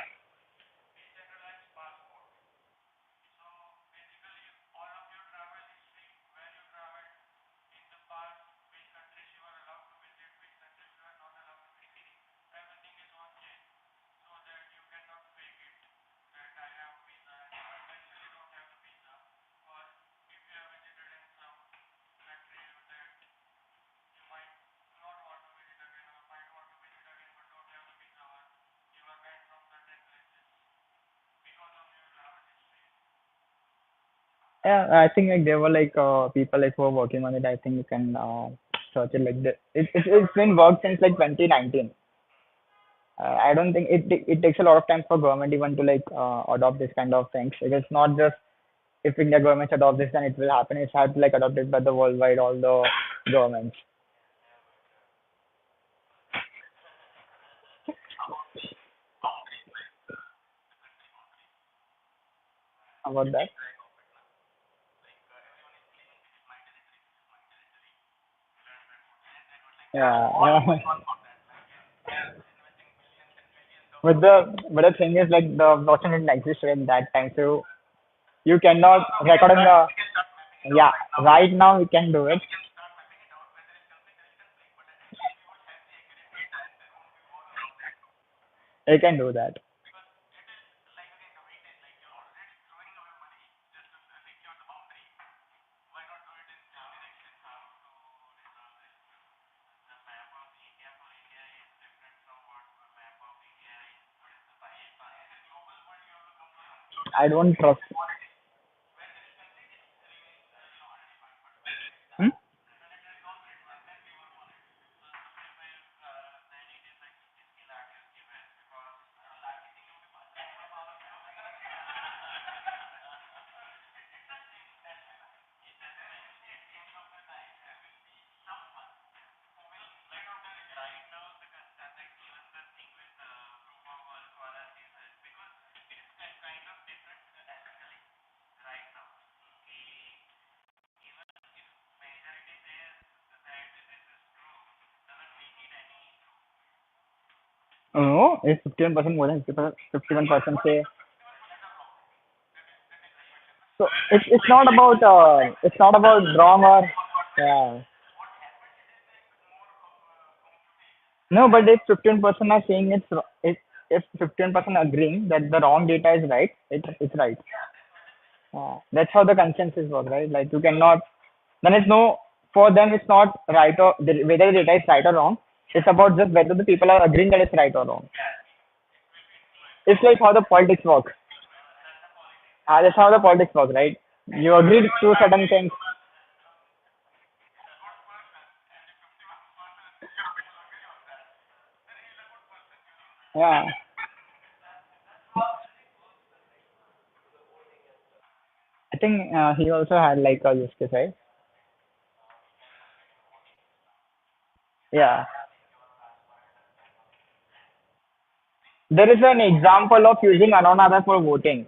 Yeah, I think like there were like people like who were working on it. I think you can search it like that. It's been worked since like 2019. I don't think it takes a lot of time for government even to like adopt this kind of things. It is not just if India governments adopt this, then it will happen. It's had to like adopted by the worldwide all the governments. about that. Yeah. But the thing is like the blockchain didn't exist at that time, so you cannot record in the yeah. Right now we can do it. You can do that. I don't trust. Hmm? No, it's 51% more than 51% say. So it's not about wrong or yeah. No, but if 15% are saying if 15% agreeing that the wrong data is right, it's right. That's how the consensus works, right? Like you cannot then it's no for them it's not right or whether the data is right or wrong. It's about just whether the people are agreeing that it's right or wrong. It's like how the politics work. That's how the politics work, right? You agree to certain things. Yeah, I think he also had like a use case, right? Yeah, there is an example of using Anonada for voting.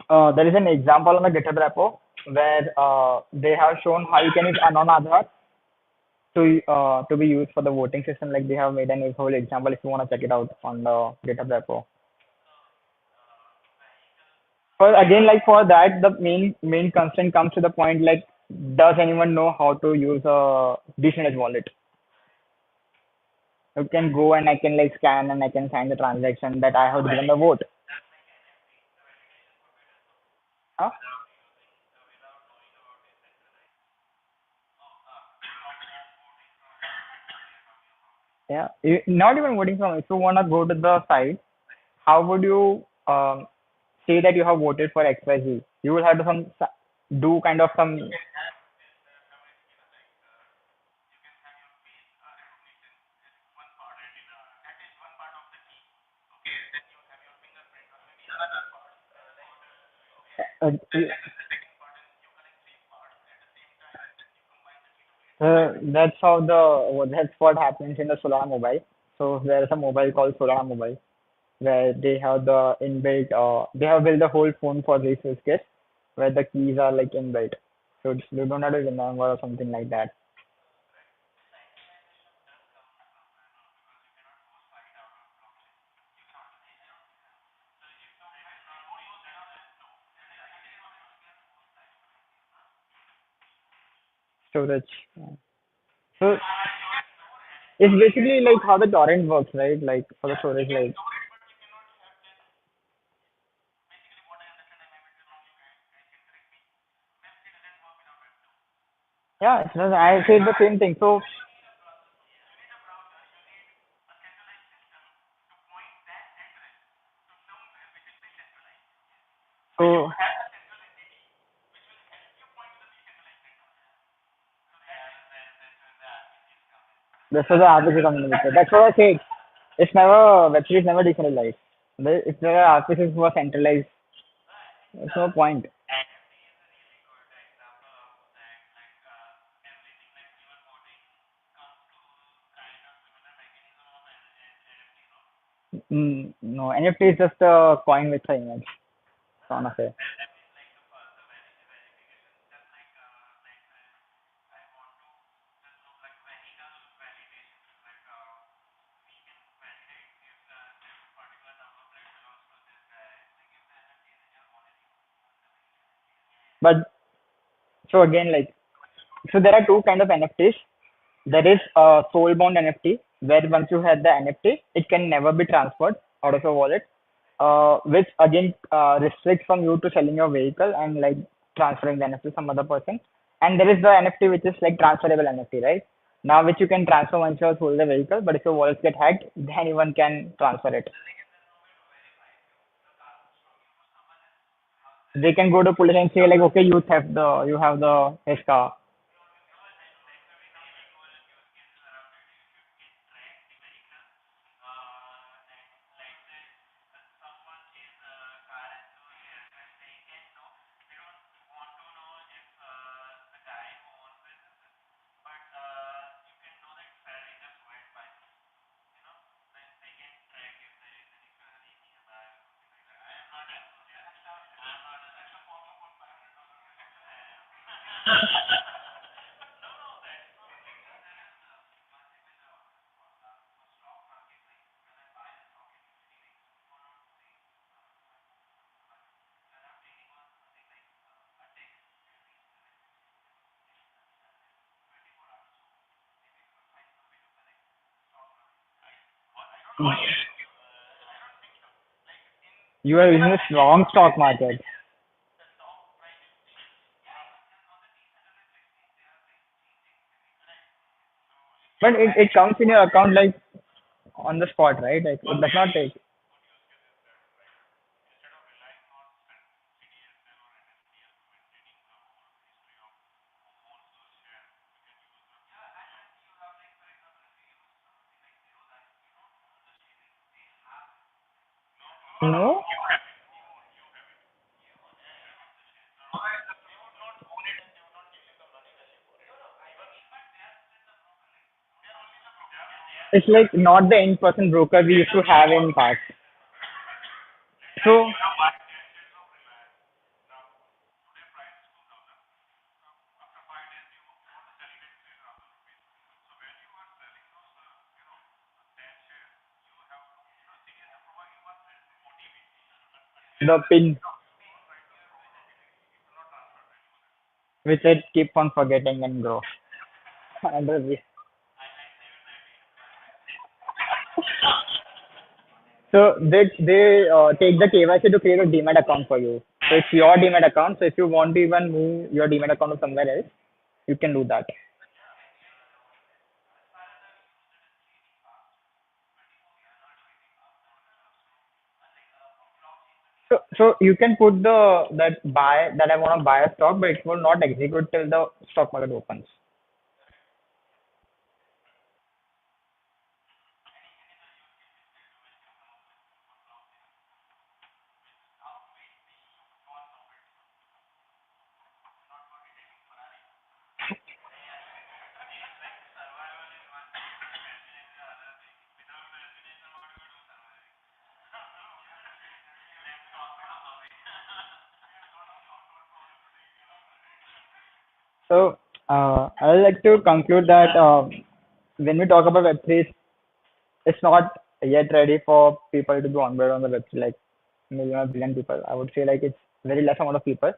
There is an example on the GitHub repo where they have shown how you can use Anonada to be used for the voting system. Like they have made an whole example. If you want to check it out on the GitHub repo. For again, like for that, the main constraint comes to the point like, does anyone know how to use a decentralized wallet? You can go and I can like scan and I can sign the transaction that I have given the vote. Huh? Yeah, not even voting from. If you wanna go to the site, how would you say that you have voted for XYZ? You will have to do kind of some. Uh, that's what happens in the Solana mobile. So there is a mobile called Solana mobile where they have the inbuilt. They have built the whole phone for this use case where the keys are like inbuilt. So you don't have to remember or something like that. Storage. Yeah. So it's basically like how the torrent works, right? Like for the storage, like yeah, I say the same thing. So this was the RPC communicator. That's what I said. It's never Web3 is never decentralized. If there are RPCs who are centralized, there's no point. No, NFT is just a coin with an image on a face. But so again, like, so there are two kind of NFTs. There is a soul-bound NFT, where once you have the NFT, it can never be transferred out of your wallet, which again restricts from you to selling your vehicle and like transferring the NFT to some other person. And there is the NFT which is like transferable NFT, right? Now, which you can transfer once you have sold the vehicle, but if your wallets get hacked, then anyone can transfer it. They can go to police and say like, okay, you have the his car. You are in the wrong stock market. But it comes in your account like on the spot, right? Like it does not take. No, it's like not the in-person broker we used to have in past. So the pin which I keep on forgetting and grow. And so they take the KYC to create a Demat account for you. So it's your Demat account. So if you want to even move your Demat account to somewhere else, you can do that. So you can put that I want to buy a stock, but it will not execute till the stock market opens. So I would like to conclude that when we talk about Web3, it's not yet ready for people to be onboarded on the Web3, like million or billion people. I would say like it's very less amount of people.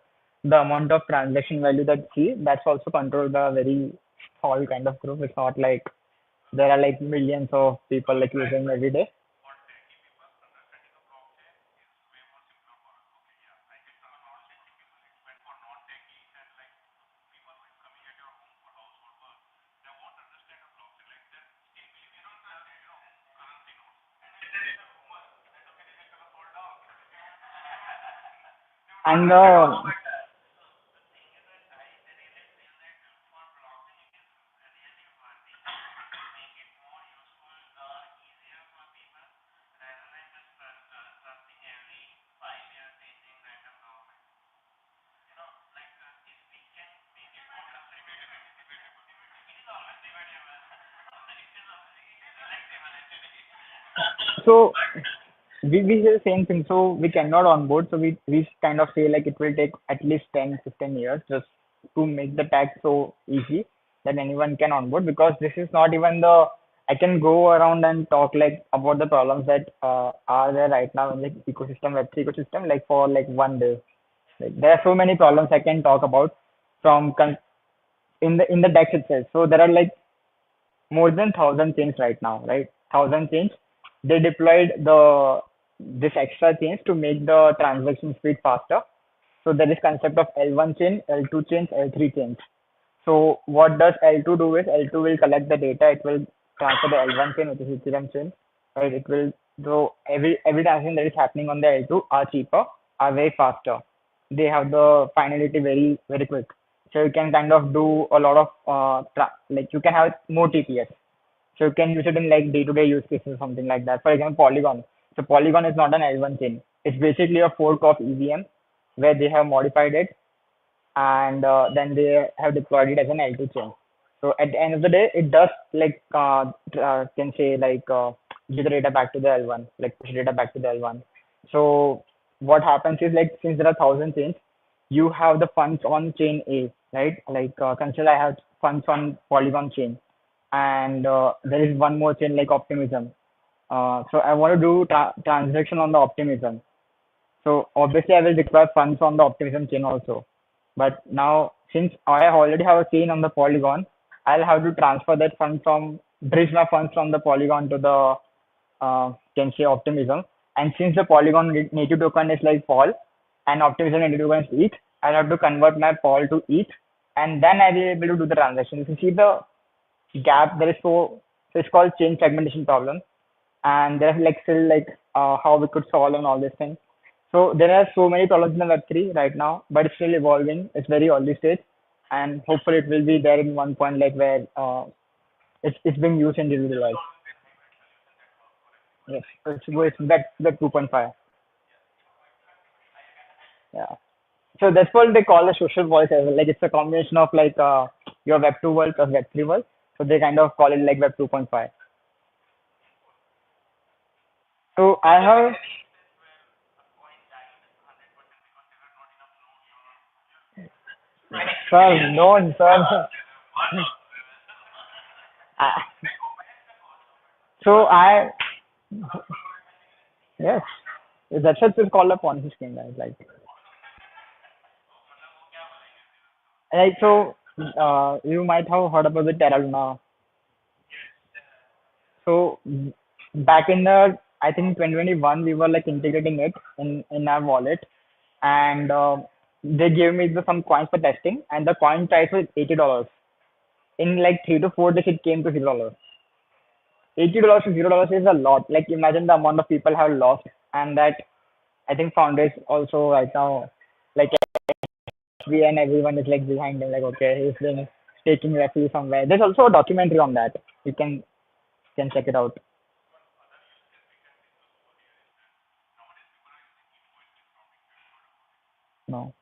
The amount of transaction value that we see, that's also controlled by a very small kind of group. It's not like there are like millions of people like using every day. And So we say the same thing. So we cannot onboard. So we kind of say like it will take at least 10-15 years just to make the tag so easy that anyone can onboard, because this is not even the I can go around and talk like about the problems that are there right now in the ecosystem, Web3 ecosystem, like for like one day. Like there are so many problems I can talk about from in the DEX itself. So there are like more than 1,000 chains right now, right? 1,000 chains. They deployed this extra chains to make the transaction speed faster. So there is concept of L1 chain, L2 chains, L3 chains. So what does L2 do is L2 will collect the data. It will transfer the L1 chain, which is Ethereum chain, right? It will so every transaction that is happening on the L2 are cheaper, are very faster. They have the finality very quick. So you can kind of do a lot of like you can have more TPS. So you can use it in like day-to-day use cases or something like that. For example, Polygon. So Polygon is not an L1 chain. It's basically a fork of EVM where they have modified it, and then they have deployed it as an L2 chain. So at the end of the day, it does like can say like give the data back to the L1, like push data back to the L1. So what happens is like since there are 1,000 chains, you have the funds on chain A, right? Like consider I have funds on Polygon chain, and there is one more chain like Optimism. So I want to do transaction on the Optimism. So obviously I will require funds on the Optimism chain also. But now since I already have a chain on the Polygon, I'll have to transfer that fund from bridge my funds from the Polygon to the can say Optimism. And since the Polygon native token is like Paul and Optimism native token is ETH, I'll have to convert my Paul to ETH, and then I'll be able to do the transaction. If you see the gap, there is so it's called chain fragmentation problem, and there's like still like how we could solve and all these things. So there are so many problems in the Web3 right now, but it's still evolving. It's very early stage, and hopefully it will be there in one point like where it's being used in daily life. Yes, so it's that 2.5. Yeah. So that's what they call a social voice as well. Like it's a combination of like your Web2 world plus Web3 world. So they kind of call it like Web 2.5. So I have sir, no, sir. I, so I yes, that's what it's called a Ponzi scheme, right? Like so, you might have heard about the Terra Luna. So back in the I think 2021, we were like integrating it in our wallet, and they gave me some coins for testing, and the coin price was $80. In like 3 to 4 days, it came to $0. $80 to $0 is a lot. Like imagine the amount of people have lost, and that I think founders also right now, like we and everyone is like behind him. Like okay, he's been taking refuge somewhere. There's also a documentary on that. You can check it out. No.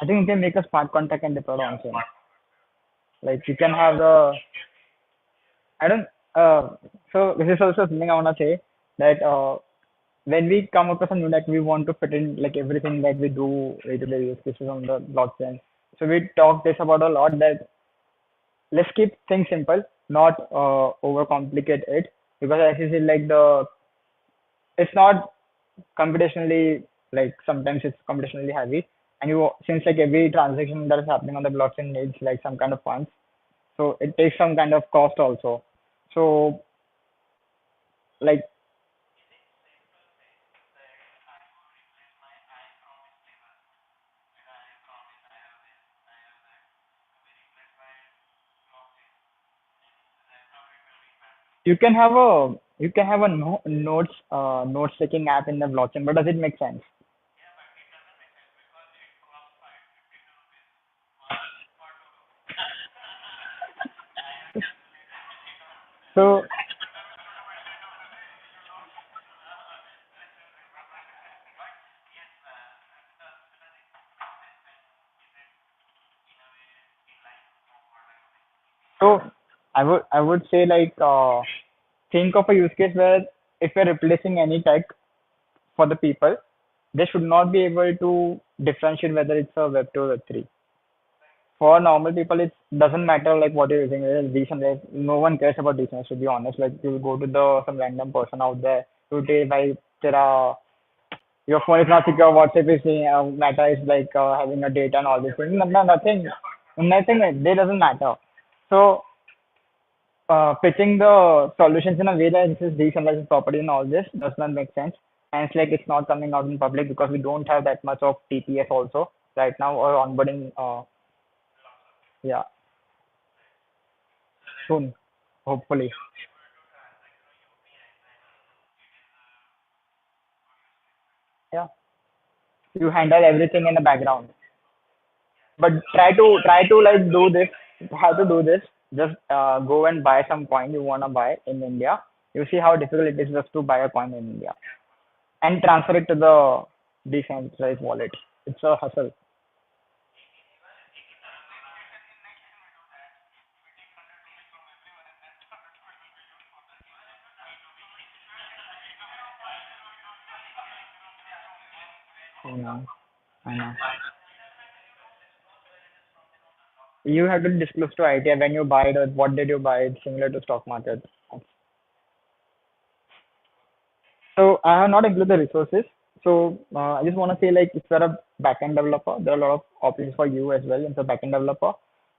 I think you can make a smart contract and deploy on chain. Like you can have the I don't so this is also something I wanna say that when we come across a new like we want to fit in like everything that we do day to day use cases on the blockchain. So we talked this about a lot that let's keep things simple, not overcomplicate it, because as you said, like it's not computationally, like sometimes it's computationally heavy, and you since like every transaction that is happening on the blockchain needs like some kind of funds, so it takes some kind of cost also. So like you can have a notes taking app in the blockchain, but does it make sense? So so I would say like think of a use case where if we're replacing any tech for the people, they should not be able to differentiate whether it's a Web 2 or Web 3. For normal people, it doesn't matter like what you're using. Whether it's decentralized, no one cares about decentralized. To be honest, like you'll go to the some random person out there who say, "Bhai, tera your phone is not secure. WhatsApp is saying Meta is like having a data and all this thing." No, no, nothing. It doesn't matter. So pitching the solutions in a way that this is decentralized property and all this does not make sense. And it's like it's not coming out in public because we don't have that much of TPS also right now or onboarding. Yeah, soon, hopefully. Yeah, you handle everything in the background, but try to like do this. How to do this? Just go and buy some coin you wanna buy in India. You see how difficult it is just to buy a coin in India and transfer it to the decentralized wallet. It's a hustle. I know. I know. You have to disclose to ITA when you buy it, what did you buy it, similar to stock market. So I have not included the resources. So I just want to say like if you're a backend developer, there are a lot of options for you as well as a backend developer.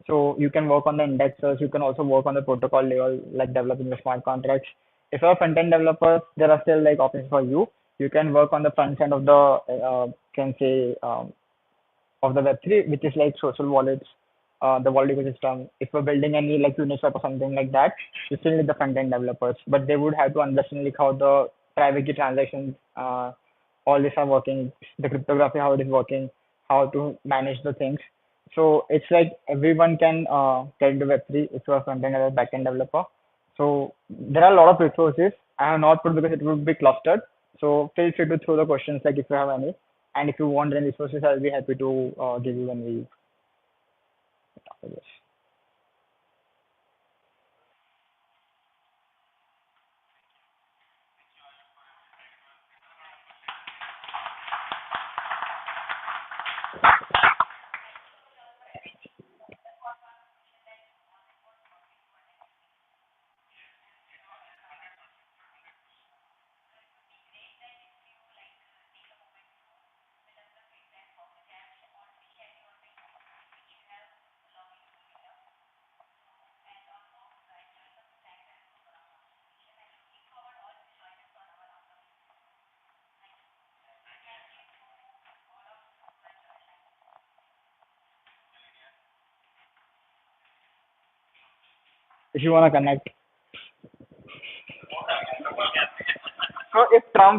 So you can work on the indexes, you can also work on the protocol level, like developing the smart contracts. If you're a front end developer, there are still like options for you. You can work on the front end of the can say of the Web3, which is like social wallets, the wallet ecosystem. If we're building any like Uniswap or something like that, you still need the front end developers, but they would have to understand like how the private key transactions, all these are working, the cryptography, how it is working, how to manage the things. So it's like everyone can get into Web3 if you're a front end or a back end developer. So there are a lot of resources. I have not put because it would be clustered. So feel free to throw the questions like if you have any. And if you want any resources, I'll be happy to give you when we talk about this. If you want to connect. So if Trump